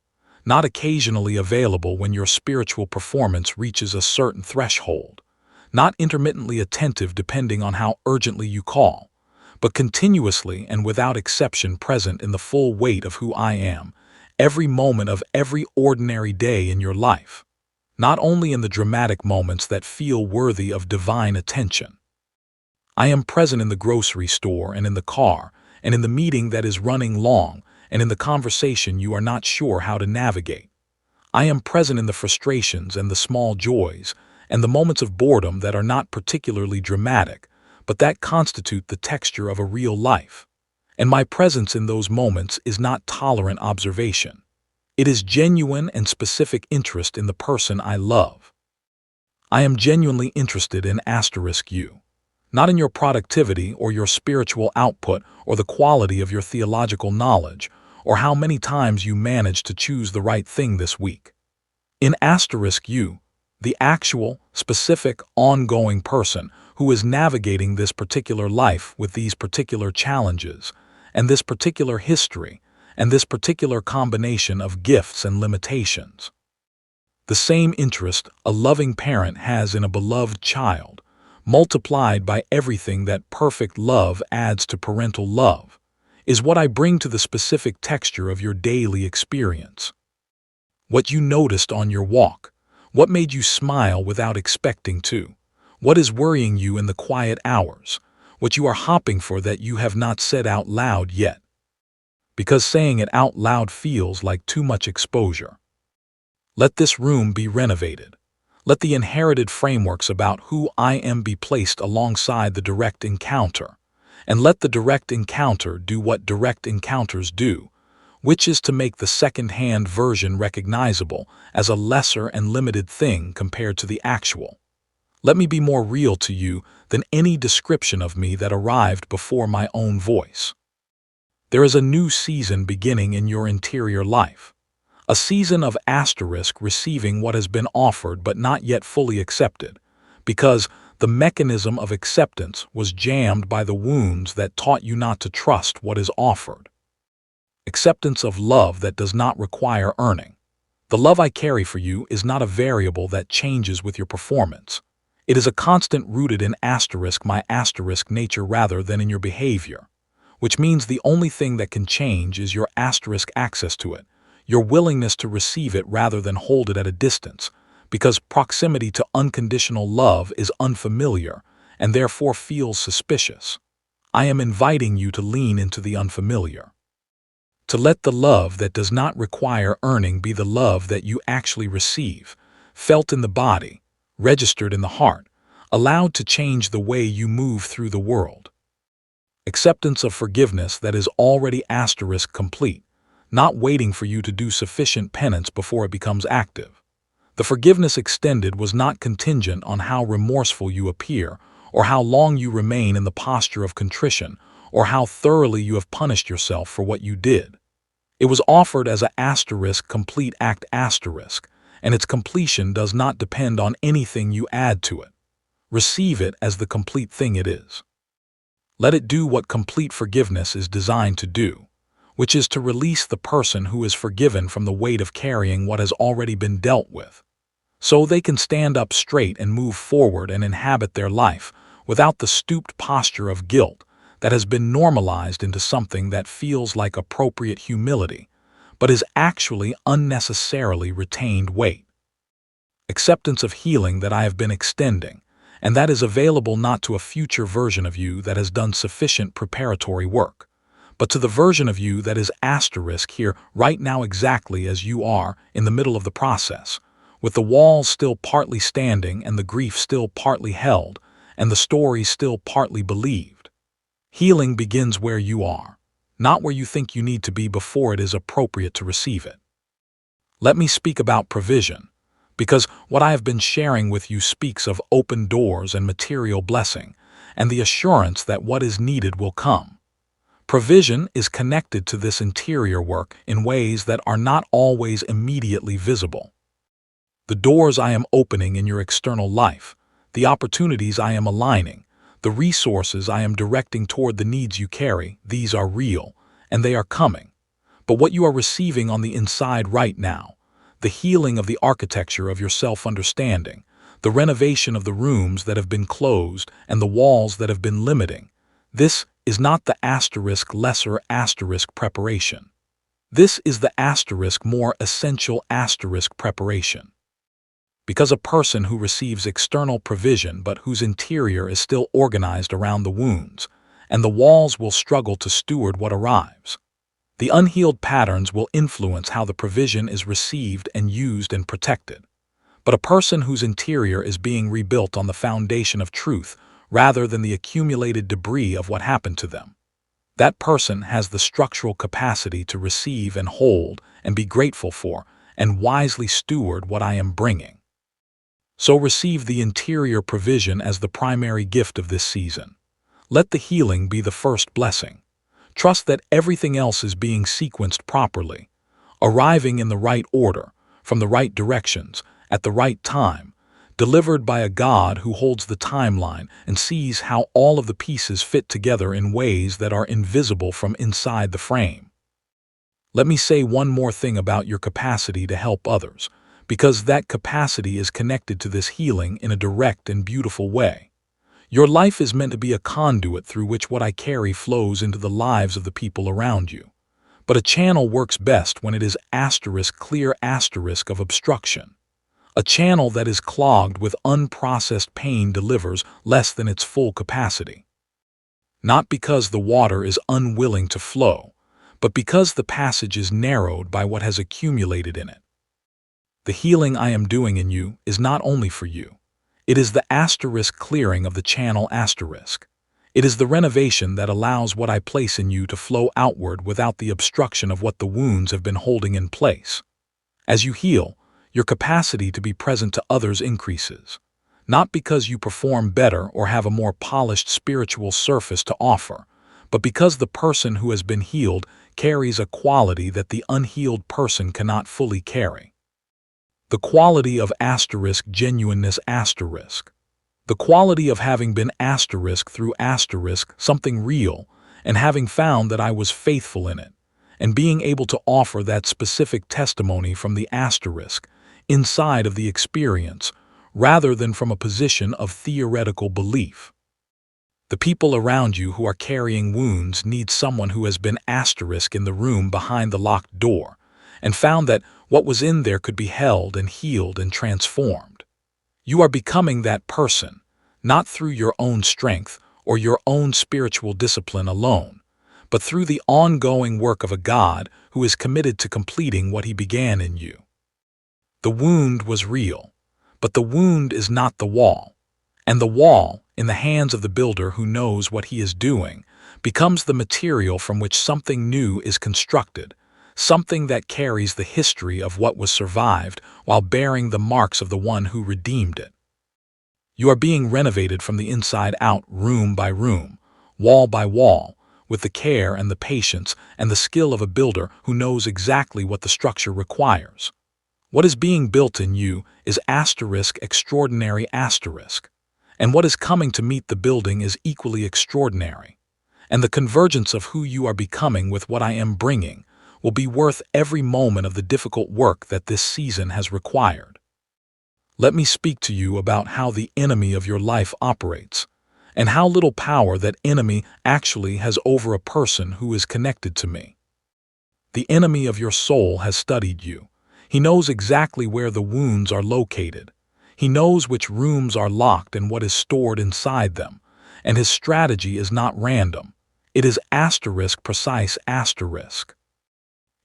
not occasionally available when your spiritual performance reaches a certain threshold, not intermittently attentive depending on how urgently you call, but continuously and without exception present in the full weight of who I am, every moment of every ordinary day in your life, not only in the dramatic moments that feel worthy of divine attention. I am present in the grocery store and in the car, and in the meeting that is running long, and in the conversation you are not sure how to navigate. I am present in the frustrations and the small joys, and the moments of boredom that are not particularly dramatic, but that constitute the texture of a real life. And my presence in those moments is not tolerant observation. It is genuine and specific interest in the person I love. I am genuinely interested in you, not in your productivity or your spiritual output or the quality of your theological knowledge or how many times you managed to choose the right thing this week. In you, the actual, specific, ongoing person who is navigating this particular life with these particular challenges, and this particular history, and this particular combination of gifts and limitations. The same interest a loving parent has in a beloved child, multiplied by everything that perfect love adds to parental love, is what I bring to the specific texture of your daily experience. What you noticed on your walk, what made you smile without expecting to, what is worrying you in the quiet hours, what you are hopping for that you have not said out loud yet, because saying it out loud feels like too much exposure. Let this room be renovated. Let the inherited frameworks about who I am be placed alongside the direct encounter, and let the direct encounter do what direct encounters do, which is to make the second-hand version recognizable as a lesser and limited thing compared to the actual. Let me be more real to you than any description of me that arrived before my own voice. There is a new season beginning in your interior life, a season of receiving what has been offered but not yet fully accepted, because the mechanism of acceptance was jammed by the wounds that taught you not to trust what is offered. Acceptance of love that does not require earning. The love I carry for you is not a variable that changes with your performance. It is a constant rooted in my nature rather than in your behavior, which means the only thing that can change is your access to it, your willingness to receive it rather than hold it at a distance, because proximity to unconditional love is unfamiliar and therefore feels suspicious. I am inviting you to lean into the unfamiliar. To let the love that does not require earning be the love that you actually receive, felt in the body, registered in the heart, allowed to change the way you move through the world. Acceptance of forgiveness that is already complete, not waiting for you to do sufficient penance before it becomes active. The forgiveness extended was not contingent on how remorseful you appear, or how long you remain in the posture of contrition, or how thoroughly you have punished yourself for what you did. It was offered as a asterisk complete act asterisk, and its completion does not depend on anything you add to it. Receive it as the complete thing it is. Let it do what complete forgiveness is designed to do, which is to release the person who is forgiven from the weight of carrying what has already been dealt with, so they can stand up straight and move forward and inhabit their life without the stooped posture of guilt that has been normalized into something that feels like appropriate humility, but is actually unnecessarily retained weight. Acceptance of healing that I have been extending, and that is available not to a future version of you that has done sufficient preparatory work, but to the version of you that is asterisk here right now exactly as you are in the middle of the process, with the walls still partly standing and the grief still partly held and the story still partly believed. Healing begins where you are, not where you think you need to be before it is appropriate to receive it. Let me speak about provision, because what I have been sharing with you speaks of open doors and material blessing, and the assurance that what is needed will come. Provision is connected to this interior work in ways that are not always immediately visible. The doors I am opening in your external life, the opportunities I am aligning, the resources I am directing toward the needs you carry, these are real, and they are coming. But what you are receiving on the inside right now, the healing of the architecture of your self-understanding, the renovation of the rooms that have been closed and the walls that have been limiting, this is not the asterisk lesser asterisk preparation. This is the asterisk more essential asterisk preparation. Because a person who receives external provision but whose interior is still organized around the wounds, and the walls will struggle to steward what arrives. The unhealed patterns will influence how the provision is received and used and protected. But a person whose interior is being rebuilt on the foundation of truth rather than the accumulated debris of what happened to them, that person has the structural capacity to receive and hold and be grateful for and wisely steward what I am bringing. So receive the interior provision as the primary gift of this season. Let the healing be the first blessing. Trust that everything else is being sequenced properly, arriving in the right order, from the right directions, at the right time, delivered by a God who holds the timeline and sees how all of the pieces fit together in ways that are invisible from inside the frame. Let me say one more thing about your capacity to help others, because that capacity is connected to this healing in a direct and beautiful way. Your life is meant to be a conduit through which what I carry flows into the lives of the people around you. But a channel works best when it is asterisk clear asterisk of obstruction. A channel that is clogged with unprocessed pain delivers less than its full capacity. Not because the water is unwilling to flow, but because the passage is narrowed by what has accumulated in it. The healing I am doing in you is not only for you. It is the asterisk clearing of the channel asterisk. It is the renovation that allows what I place in you to flow outward without the obstruction of what the wounds have been holding in place. As you heal, your capacity to be present to others increases, not because you perform better or have a more polished spiritual surface to offer, but because the person who has been healed carries a quality that the unhealed person cannot fully carry. The quality of asterisk genuineness asterisk. The quality of having been asterisk through asterisk something real and having found that I was faithful in it, and being able to offer that specific testimony from the asterisk inside of the experience rather than from a position of theoretical belief. The people around you who are carrying wounds need someone who has been asterisk in the room behind the locked door and found that what was in there could be held and healed and transformed. You are becoming that person, not through your own strength or your own spiritual discipline alone, but through the ongoing work of a God who is committed to completing what he began in you. The wound was real, but the wound is not the wall, and the wall, in the hands of the builder who knows what he is doing, becomes the material from which something new is constructed, something that carries the history of what was survived while bearing the marks of the one who redeemed it. You are being renovated from the inside out, room by room, wall by wall, with the care and the patience and the skill of a builder who knows exactly what the structure requires. What is being built in you is extraordinary. And what is coming to meet the building is equally extraordinary. And the convergence of who you are becoming with what I am bringing will be worth every moment of the difficult work that this season has required. Let me speak to you about how the enemy of your life operates, and how little power that enemy actually has over a person who is connected to me. The enemy of your soul has studied you. He knows exactly where the wounds are located. He knows which rooms are locked and what is stored inside them. And his strategy is not random. It is precise.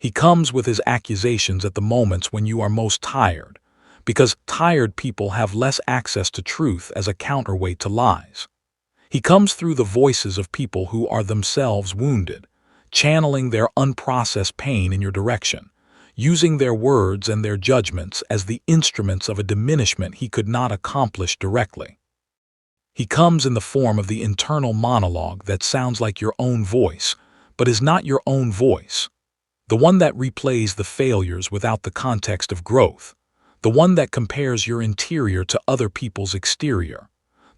He comes with his accusations at the moments when you are most tired, because tired people have less access to truth as a counterweight to lies. He comes through the voices of people who are themselves wounded, channeling their unprocessed pain in your direction, using their words and their judgments as the instruments of a diminishment he could not accomplish directly. He comes in the form of the internal monologue that sounds like your own voice, but is not your own voice. The one that replays the failures without the context of growth. The one that compares your interior to other people's exterior.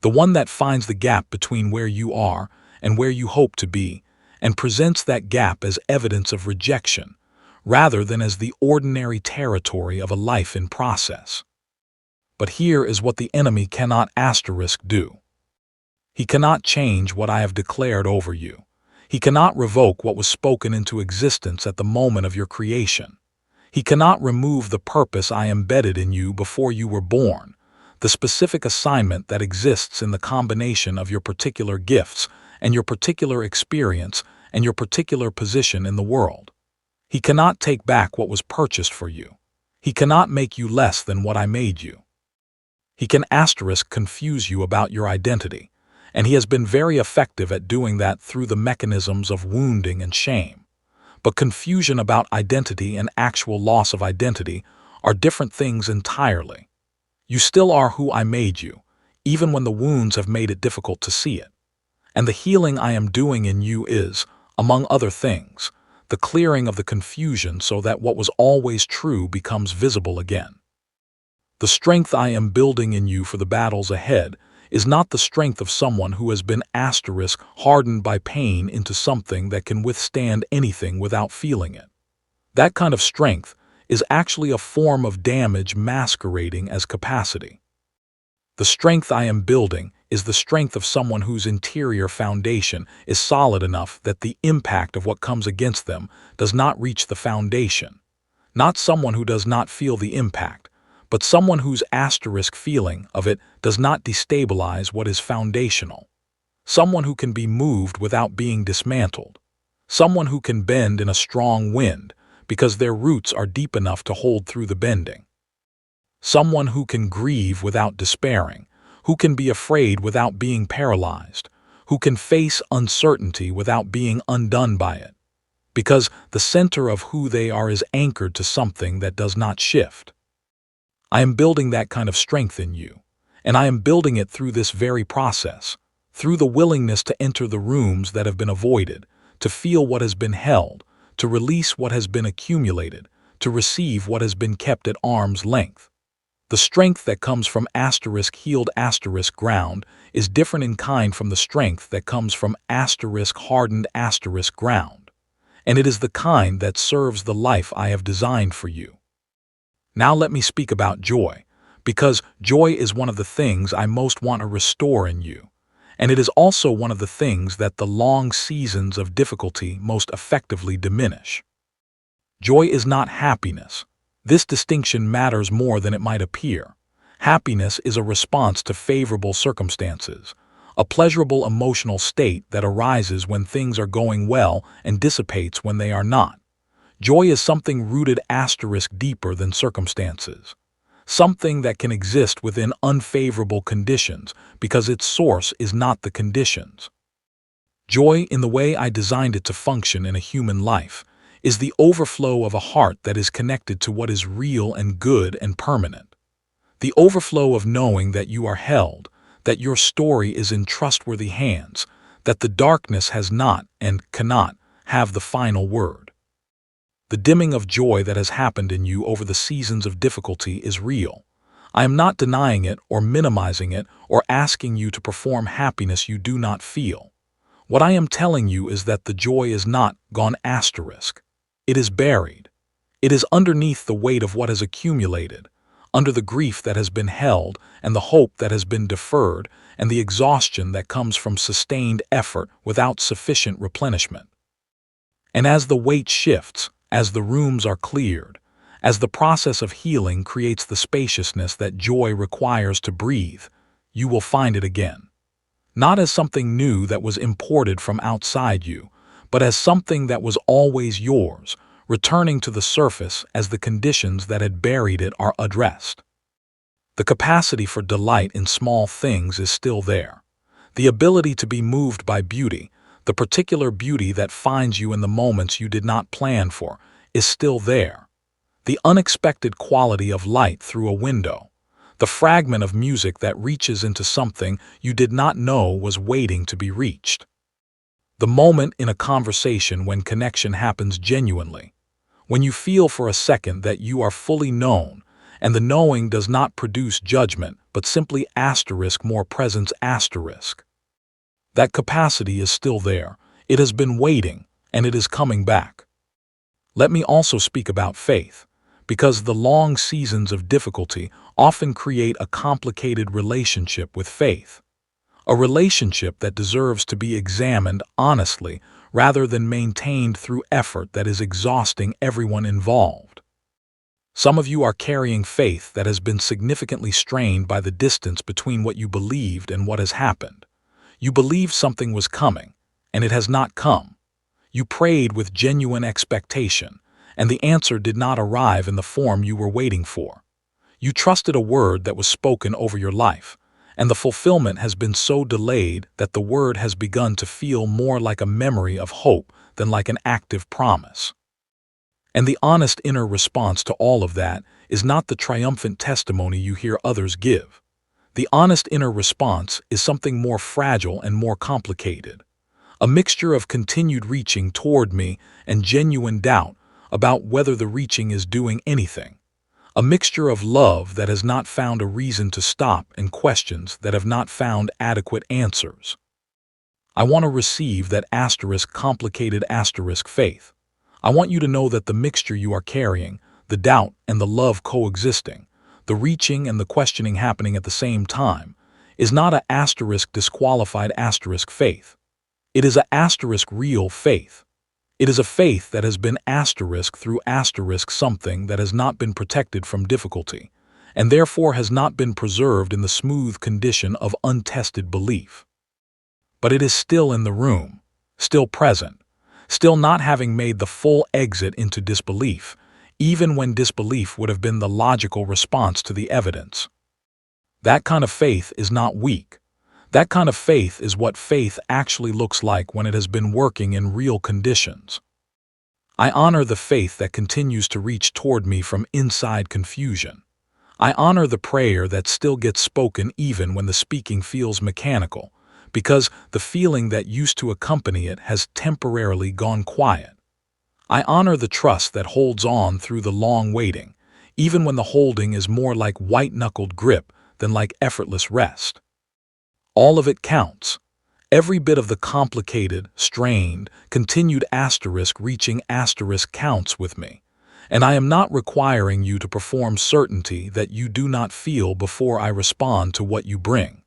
The one that finds the gap between where you are and where you hope to be, and presents that gap as evidence of rejection, rather than as the ordinary territory of a life in process. But here is what the enemy cannot do. He cannot change what I have declared over you. He cannot revoke what was spoken into existence at the moment of your creation. He cannot remove the purpose I embedded in you before you were born, the specific assignment that exists in the combination of your particular gifts and your particular experience and your particular position in the world. He cannot take back what was purchased for you. He cannot make you less than what I made you. He can confuse you about your identity, and he has been very effective at doing that through the mechanisms of wounding and shame. But confusion about identity and actual loss of identity are different things entirely. You still are who I made you, even when the wounds have made it difficult to see it. And the healing I am doing in you is, among other things, the clearing of the confusion so that what was always true becomes visible again. The strength I am building in you for the battles ahead is not the strength of someone who has been hardened by pain into something that can withstand anything without feeling it. That kind of strength is actually a form of damage masquerading as capacity. The strength I am building is the strength of someone whose interior foundation is solid enough that the impact of what comes against them does not reach the foundation. Not someone who does not feel the impact, but someone whose feeling of it does not destabilize what is foundational. Someone who can be moved without being dismantled. Someone who can bend in a strong wind because their roots are deep enough to hold through the bending. Someone who can grieve without despairing, who can be afraid without being paralyzed, who can face uncertainty without being undone by it, because the center of who they are is anchored to something that does not shift. I am building that kind of strength in you, and I am building it through this very process, through the willingness to enter the rooms that have been avoided, to feel what has been held, to release what has been accumulated, to receive what has been kept at arm's length. The strength that comes from healed ground is different in kind from the strength that comes from hardened ground, and it is the kind that serves the life I have designed for you. Now let me speak about joy, because joy is one of the things I most want to restore in you, and it is also one of the things that the long seasons of difficulty most effectively diminish. Joy is not happiness. This distinction matters more than it might appear. Happiness is a response to favorable circumstances, a pleasurable emotional state that arises when things are going well and dissipates when they are not. Joy is something rooted deeper than circumstances, something that can exist within unfavorable conditions because its source is not the conditions. Joy, in the way I designed it to function in a human life, is the overflow of a heart that is connected to what is real and good and permanent. The overflow of knowing that you are held, that your story is in trustworthy hands, that the darkness has not and cannot have the final word. The dimming of joy that has happened in you over the seasons of difficulty is real. I am not denying it or minimizing it or asking you to perform happiness you do not feel. What I am telling you is that the joy is not gone asterisk. It is buried. It is underneath the weight of what has accumulated, under the grief that has been held and the hope that has been deferred and the exhaustion that comes from sustained effort without sufficient replenishment. And as the weight shifts, as the rooms are cleared, as the process of healing creates the spaciousness that joy requires to breathe, you will find it again. Not as something new that was imported from outside you, but as something that was always yours, returning to the surface as the conditions that had buried it are addressed. The capacity for delight in small things is still there. The ability to be moved by beauty, the particular beauty that finds you in the moments you did not plan for, is still there. The unexpected quality of light through a window, the fragment of music that reaches into something you did not know was waiting to be reached. The moment in a conversation when connection happens genuinely, when you feel for a second that you are fully known, and the knowing does not produce judgment, but simply more presence . That capacity is still there. It has been waiting, and it is coming back. Let me also speak about faith, because the long seasons of difficulty often create a complicated relationship with faith. A relationship that deserves to be examined honestly rather than maintained through effort that is exhausting everyone involved. Some of you are carrying faith that has been significantly strained by the distance between what you believed and what has happened. You believed something was coming, and it has not come. You prayed with genuine expectation, and the answer did not arrive in the form you were waiting for. You trusted a word that was spoken over your life, and the fulfillment has been so delayed that the word has begun to feel more like a memory of hope than like an active promise. And the honest inner response to all of that is not the triumphant testimony you hear others give. The honest inner response is something more fragile and more complicated. A mixture of continued reaching toward me and genuine doubt about whether the reaching is doing anything. A mixture of love that has not found a reason to stop and questions that have not found adequate answers. I want to receive that complicated faith. I want you to know that the mixture you are carrying, the doubt and the love coexisting, the reaching and the questioning happening at the same time, is not a disqualified faith. It is a real faith. It is a faith that has been through something that has not been protected from difficulty, and therefore has not been preserved in the smooth condition of untested belief. But it is still in the room, still present, still not having made the full exit into disbelief, even when disbelief would have been the logical response to the evidence. That kind of faith is not weak. That kind of faith is what faith actually looks like when it has been working in real conditions. I honor the faith that continues to reach toward me from inside confusion. I honor the prayer that still gets spoken even when the speaking feels mechanical, because the feeling that used to accompany it has temporarily gone quiet. I honor the trust that holds on through the long waiting, even when the holding is more like white-knuckled grip than like effortless rest. All of it counts. Every bit of the complicated, strained, continued reaching counts with me. And I am not requiring you to perform certainty that you do not feel before I respond to what you bring.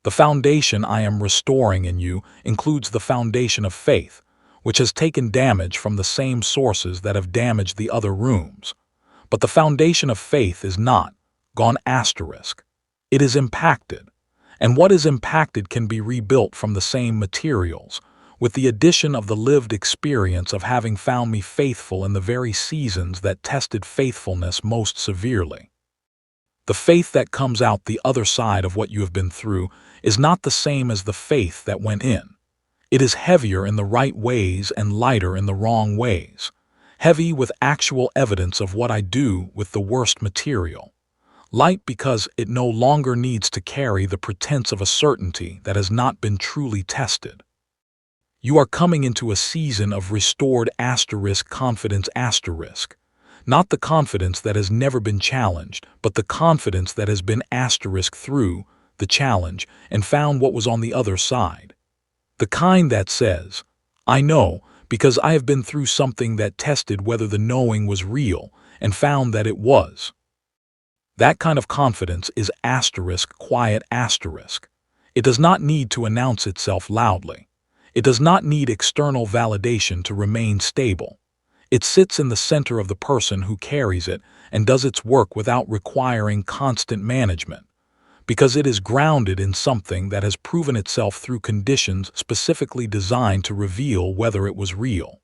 The foundation I am restoring in you includes the foundation of faith, which has taken damage from the same sources that have damaged the other rooms. But the foundation of faith is not gone . It is impacted. And what is impacted can be rebuilt from the same materials, with the addition of the lived experience of having found me faithful in the very seasons that tested faithfulness most severely. The faith that comes out the other side of what you have been through is not the same as the faith that went in. It is heavier in the right ways and lighter in the wrong ways, heavy with actual evidence of what I do with the worst material, Light because it no longer needs to carry the pretense of a certainty that has not been truly tested. You are coming into a season of restored confidence, not the confidence that has never been challenged, but the confidence that has been through the challenge and found what was on the other side. The kind that says, I know because I have been through something that tested whether the knowing was real and found that it was. That kind of confidence is quiet. It does not need to announce itself loudly. It does not need external validation to remain stable. It sits in the center of the person who carries it and does its work without requiring constant management, because it is grounded in something that has proven itself through conditions specifically designed to reveal whether it was real.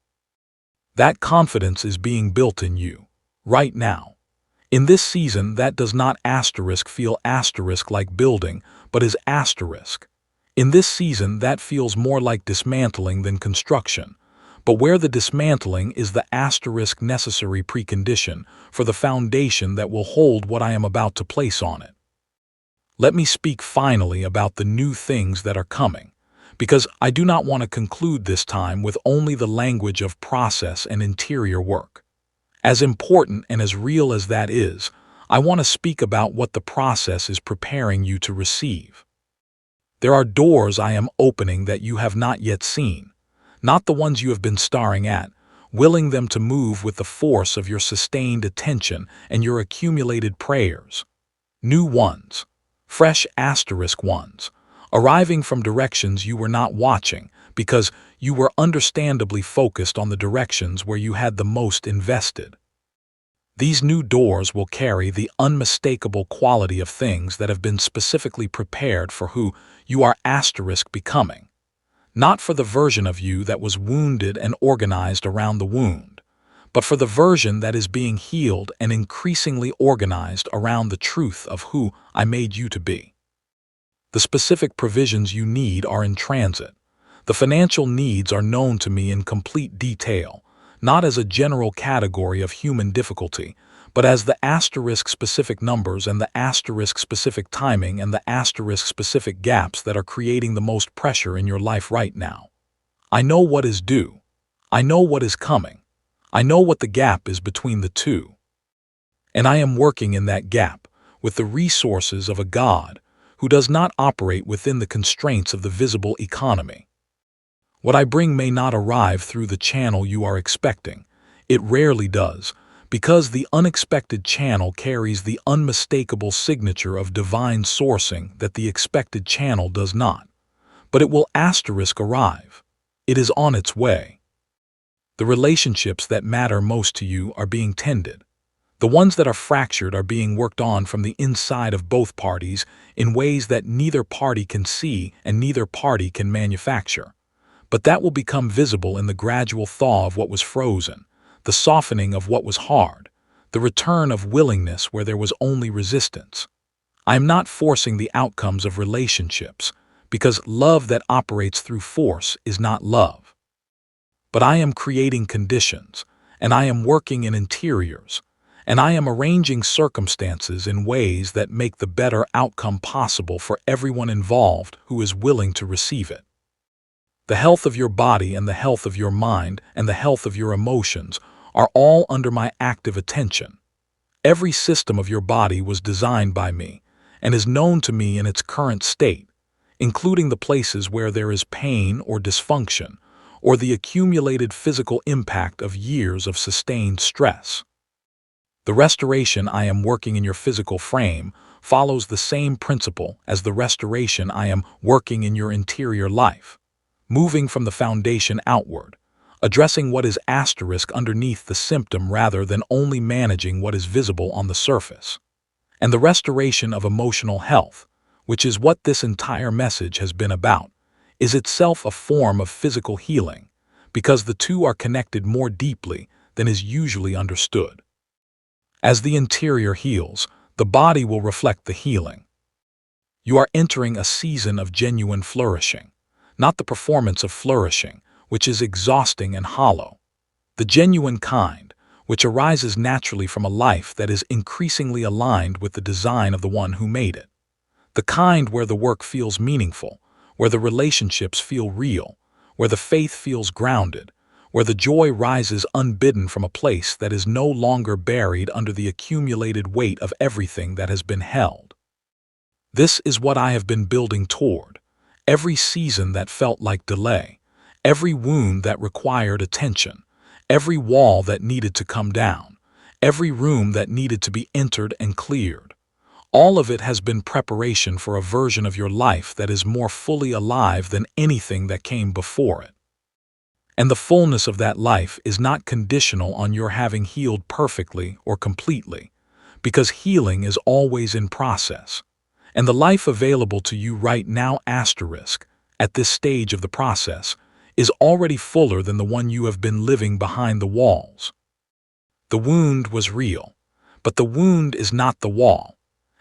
That confidence is being built in you, right now. In this season, that does not feel like building, but is asterisk. In this season, that feels more like dismantling than construction, but where the dismantling is the necessary precondition for the foundation that will hold what I am about to place on it. Let me speak finally about the new things that are coming, because I do not want to conclude this time with only the language of process and interior work. As important and as real as that is, I want to speak about what the process is preparing you to receive. There are doors I am opening that you have not yet seen, not the ones you have been staring at, willing them to move with the force of your sustained attention and your accumulated prayers. New ones, fresh ones, arriving from directions you were not watching because you were understandably focused on the directions where you had the most invested. These new doors will carry the unmistakable quality of things that have been specifically prepared for who you are becoming, not for the version of you that was wounded and organized around the wound, but for the version that is being healed and increasingly organized around the truth of who I made you to be. The specific provisions you need are in transit. The financial needs are known to me in complete detail, not as a general category of human difficulty, but as the specific numbers and the specific timing and the specific gaps that are creating the most pressure in your life right now. I know what is due. I know what is coming. I know what the gap is between the two. And I am working in that gap with the resources of a God who does not operate within the constraints of the visible economy. What I bring may not arrive through the channel you are expecting. It rarely does, because the unexpected channel carries the unmistakable signature of divine sourcing that the expected channel does not. But it will arrive. It is on its way. The relationships that matter most to you are being tended. The ones that are fractured are being worked on from the inside of both parties in ways that neither party can see and neither party can manufacture. But that will become visible in the gradual thaw of what was frozen, the softening of what was hard, the return of willingness where there was only resistance. I am not forcing the outcomes of relationships, because love that operates through force is not love. But I am creating conditions, and I am working in interiors, and I am arranging circumstances in ways that make the better outcome possible for everyone involved who is willing to receive it. The health of your body and the health of your mind and the health of your emotions are all under my active attention. Every system of your body was designed by me and is known to me in its current state, including the places where there is pain or dysfunction, or the accumulated physical impact of years of sustained stress. The restoration I am working in your physical frame follows the same principle as the restoration I am working in your interior life, moving from the foundation outward, addressing what is underneath the symptom rather than only managing what is visible on the surface. And the restoration of emotional health, which is what this entire message has been about, is itself a form of physical healing, because the two are connected more deeply than is usually understood. As the interior heals, the body will reflect the healing. You are entering a season of genuine flourishing, not the performance of flourishing, which is exhausting and hollow. The genuine kind, which arises naturally from a life that is increasingly aligned with the design of the one who made it. The kind where the work feels meaningful, where the relationships feel real, where the faith feels grounded, where the joy rises unbidden from a place that is no longer buried under the accumulated weight of everything that has been held. This is what I have been building toward. Every season that felt like delay, every wound that required attention, every wall that needed to come down, every room that needed to be entered and cleared. All of it has been preparation for a version of your life that is more fully alive than anything that came before it. And the fullness of that life is not conditional on your having healed perfectly or completely, because healing is always in process. And the life available to you right now, at this stage of the process, is already fuller than the one you have been living behind the walls. The wound was real, but the wound is not the wall.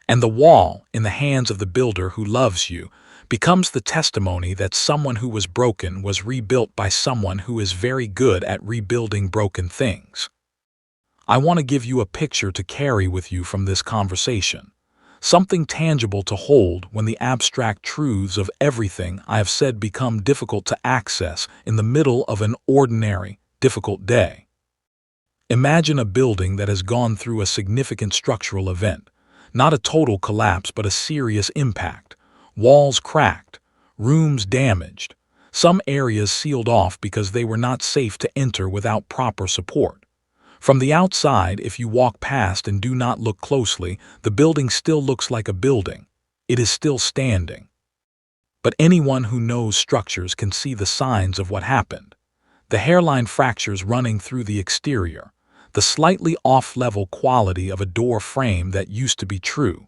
And the wall, in the hands of the builder who loves you, becomes the testimony that someone who was broken was rebuilt by someone who is very good at rebuilding broken things. I want to give you a picture to carry with you from this conversation. Something tangible to hold when the abstract truths of everything I have said become difficult to access in the middle of an ordinary, difficult day. Imagine a building that has gone through a significant structural event, not a total collapse but a serious impact. Walls cracked, rooms damaged, some areas sealed off because they were not safe to enter without proper support. From the outside, if you walk past and do not look closely, the building still looks like a building. It is still standing. But anyone who knows structures can see the signs of what happened. The hairline fractures running through the exterior, the slightly off-level quality of a door frame that used to be true,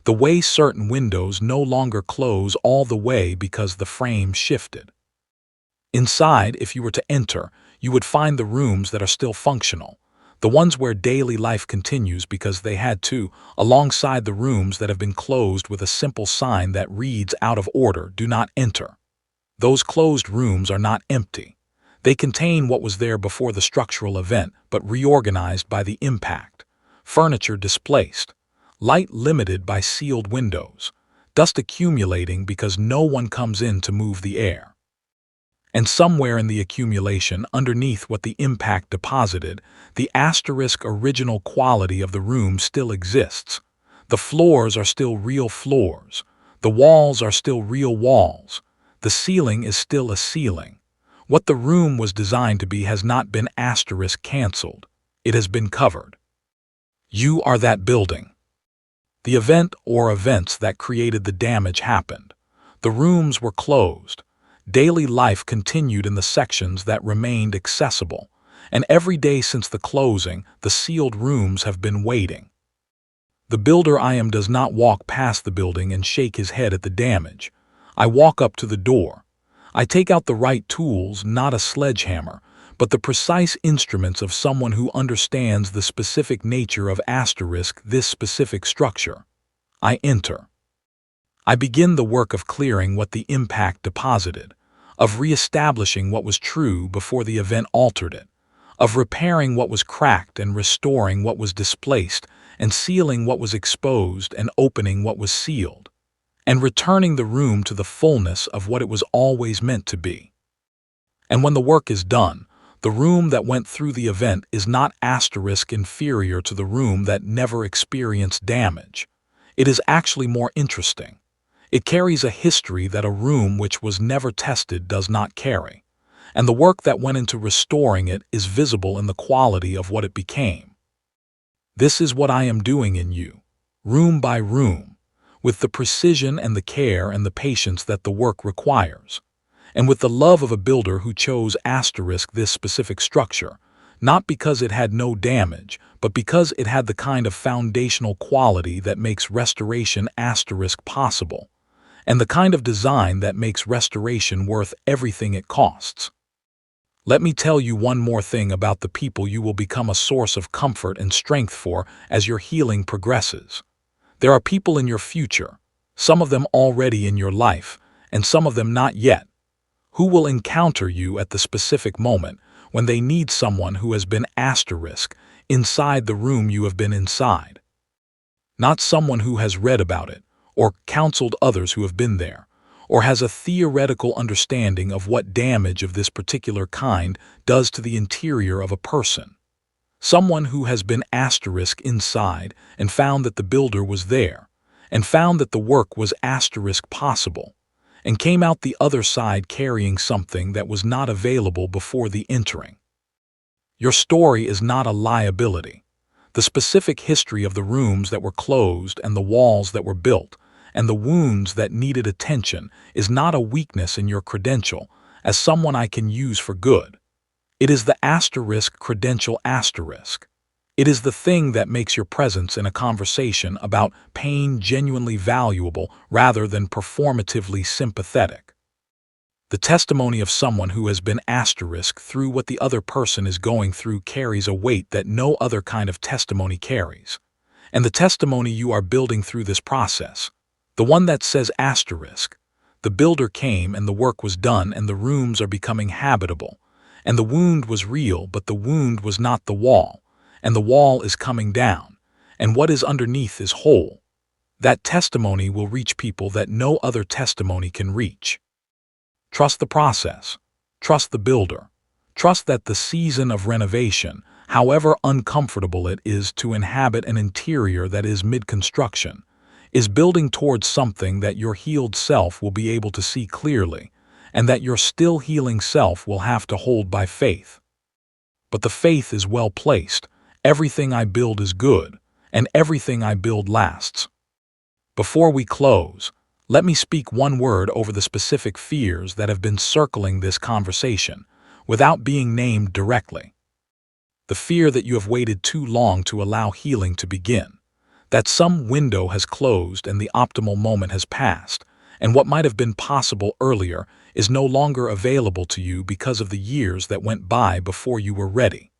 the way certain windows no longer close all the way because the frame shifted. Inside, if you were to enter, you would find the rooms that are still functional, the ones where daily life continues because they had to, alongside the rooms that have been closed with a simple sign that reads out of order, "Do not enter." Those closed rooms are not empty. They contain what was there before the structural event, but reorganized by the impact. Furniture displaced, light limited by sealed windows, dust accumulating because no one comes in to move the air. And somewhere in the accumulation, underneath what the impact deposited, the original quality of the room still exists. The floors are still real floors. The walls are still real walls. The ceiling is still a ceiling. What the room was designed to be has not been canceled. It has been covered. You are that building. The event or events that created the damage happened. The rooms were closed. Daily life continued in the sections that remained accessible, and every day since the closing, the sealed rooms have been waiting. The builder I am does not walk past the building and shake his head at the damage. I walk up to the door. I take out the right tools, not a sledgehammer, but the precise instruments of someone who understands the specific nature of this specific structure. I enter. I begin the work of clearing what the impact deposited, of reestablishing what was true before the event altered it, of repairing what was cracked and restoring what was displaced, and sealing what was exposed and opening what was sealed, and returning the room to the fullness of what it was always meant to be. And when the work is done, the room that went through the event is not inferior to the room that never experienced damage. It is actually more interesting. It carries a history that a room which was never tested does not carry, and the work that went into restoring it is visible in the quality of what it became. This is what I am doing in you, room by room, with the precision and the care and the patience that the work requires, and with the love of a builder who chose this specific structure, not because it had no damage, but because it had the kind of foundational quality that makes restoration possible, and the kind of design that makes restoration worth everything it costs. Let me tell you one more thing about the people you will become a source of comfort and strength for as your healing progresses. There are people in your future, some of them already in your life, and some of them not yet, who will encounter you at the specific moment when they need someone who has been asterisk inside the room you have been inside. Not someone who has read about it, or counseled others who have been there, or has a theoretical understanding of what damage of this particular kind does to the interior of a person. Someone who has been asterisk inside and found that the builder was there, and found that the work was asterisk possible, and came out the other side carrying something that was not available before the entering. Your story is not a liability. The specific history of the rooms that were closed and the walls that were built and the wounds that needed attention is not a weakness in your credential as someone I can use for good. It is the asterisk credential asterisk. It is the thing that makes your presence in a conversation about pain genuinely valuable rather than performatively sympathetic. The testimony of someone who has been asterisk through what the other person is going through carries a weight that no other kind of testimony carries. And the testimony you are building through this process, the one that says asterisk, the builder came and the work was done and the rooms are becoming habitable, and the wound was real but the wound was not the wall, and the wall is coming down, and what is underneath is whole. That testimony will reach people that no other testimony can reach. Trust the process. Trust the builder. Trust that the season of renovation, however uncomfortable it is to inhabit an interior that is mid-construction, is building towards something that your healed self will be able to see clearly, and that your still healing self will have to hold by faith. But the faith is well placed. Everything I build is good, and everything I build lasts. Before we close, let me speak one word over the specific fears that have been circling this conversation, without being named directly. The fear that you have waited too long to allow healing to begin, that some window has closed and the optimal moment has passed, and what might have been possible earlier is no longer available to you because of the years that went by before you were ready.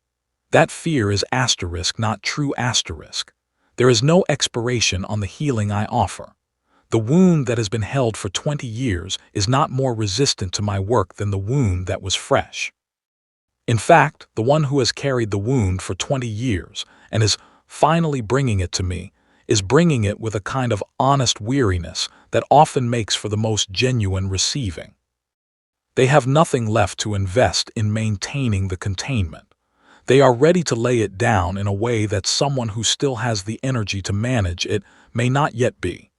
That fear is asterisk, not true asterisk. There is no expiration on the healing I offer. The wound that has been held for 20 years is not more resistant to my work than the wound that was fresh. In fact, the one who has carried the wound for 20 years and is finally bringing it to me is bringing it with a kind of honest weariness that often makes for the most genuine receiving. They have nothing left to invest in maintaining the containment. They are ready to lay it down in a way that someone who still has the energy to manage it may not yet be.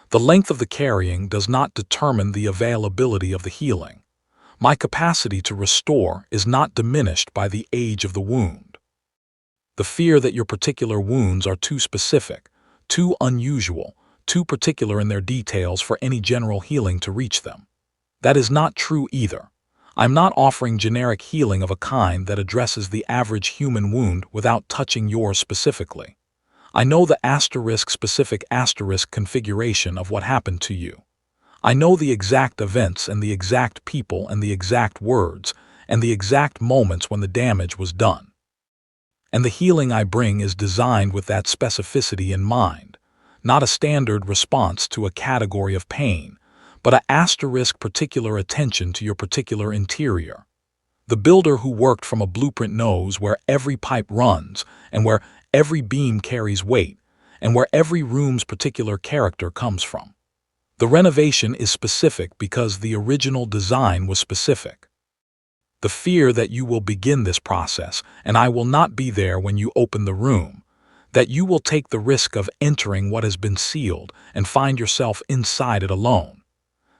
The length of the carrying does not determine the availability of the healing. My capacity to restore is not diminished by the age of the wound. The fear that your particular wounds are too specific, too unusual, too particular in their details for any general healing to reach them. That is not true either. I'm not offering generic healing of a kind that addresses the average human wound without touching yours specifically. I know the asterisk-specific asterisk configuration of what happened to you. I know the exact events and the exact people and the exact words and the exact moments when the damage was done. And the healing I bring is designed with that specificity in mind, not a standard response to a category of pain, but a asterisk particular attention to your particular interior. The builder who worked from a blueprint knows where every pipe runs and where every beam carries weight and where every room's particular character comes from. The renovation is specific because the original design was specific. The fear that you will begin this process and I will not be there when you open the room, that you will take the risk of entering what has been sealed and find yourself inside it alone.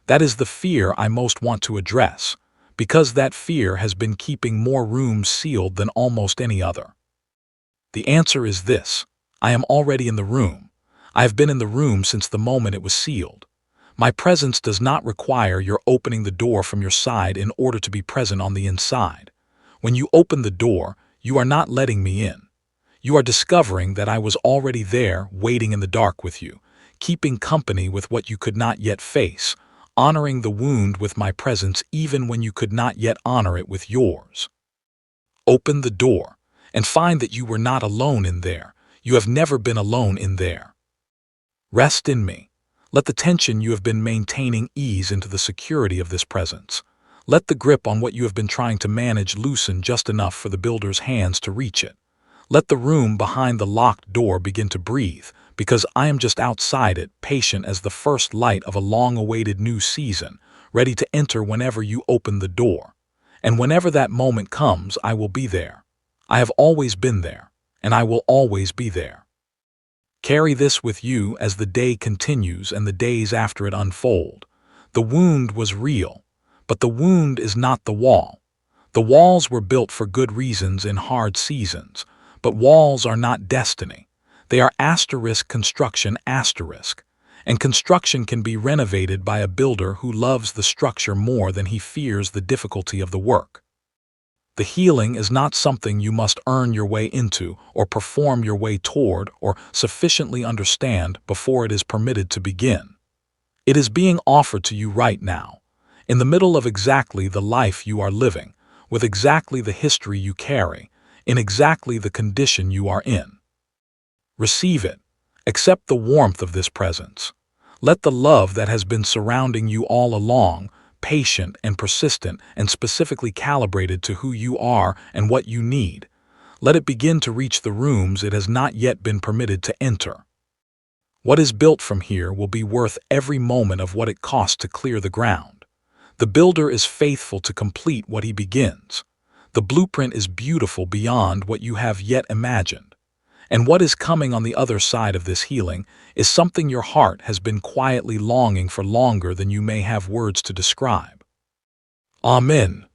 That is the fear I most want to address, because that fear has been keeping more rooms sealed than almost any other. The answer is this: I am already in the room. I have been in the room since the moment it was sealed. My presence does not require your opening the door from your side in order to be present on the inside. When you open the door, you are not letting me in. You are discovering that I was already there, waiting in the dark with you, keeping company with what you could not yet face, honoring the wound with my presence even when you could not yet honor it with yours. Open the door and find that you were not alone in there. You have never been alone in there. Rest in me. Let the tension you have been maintaining ease into the security of this presence. Let the grip on what you have been trying to manage loosen just enough for the builder's hands to reach it. Let the room behind the locked door begin to breathe, because I am just outside it, patient as the first light of a long-awaited new season, ready to enter whenever you open the door. And whenever that moment comes, I will be there. I have always been there, and I will always be there. Carry this with you as the day continues and the days after it unfold. The wound was real, but the wound is not the wall. The walls were built for good reasons in hard seasons, but walls are not destiny. They are asterisk construction asterisk, and construction can be renovated by a builder who loves the structure more than he fears the difficulty of the work. The healing is not something you must earn your way into or perform your way toward or sufficiently understand before it is permitted to begin. It is being offered to you right now, in the middle of exactly the life you are living, with exactly the history you carry, in exactly the condition you are in. Receive it. Accept the warmth of this presence. Let the love that has been surrounding you all along, patient and persistent and specifically calibrated to who you are and what you need, let it begin to reach the rooms it has not yet been permitted to enter. What is built from here will be worth every moment of what it costs to clear the ground. The builder is faithful to complete what he begins. The blueprint is beautiful beyond what you have yet imagined. And what is coming on the other side of this healing is something your heart has been quietly longing for longer than you may have words to describe. Amen.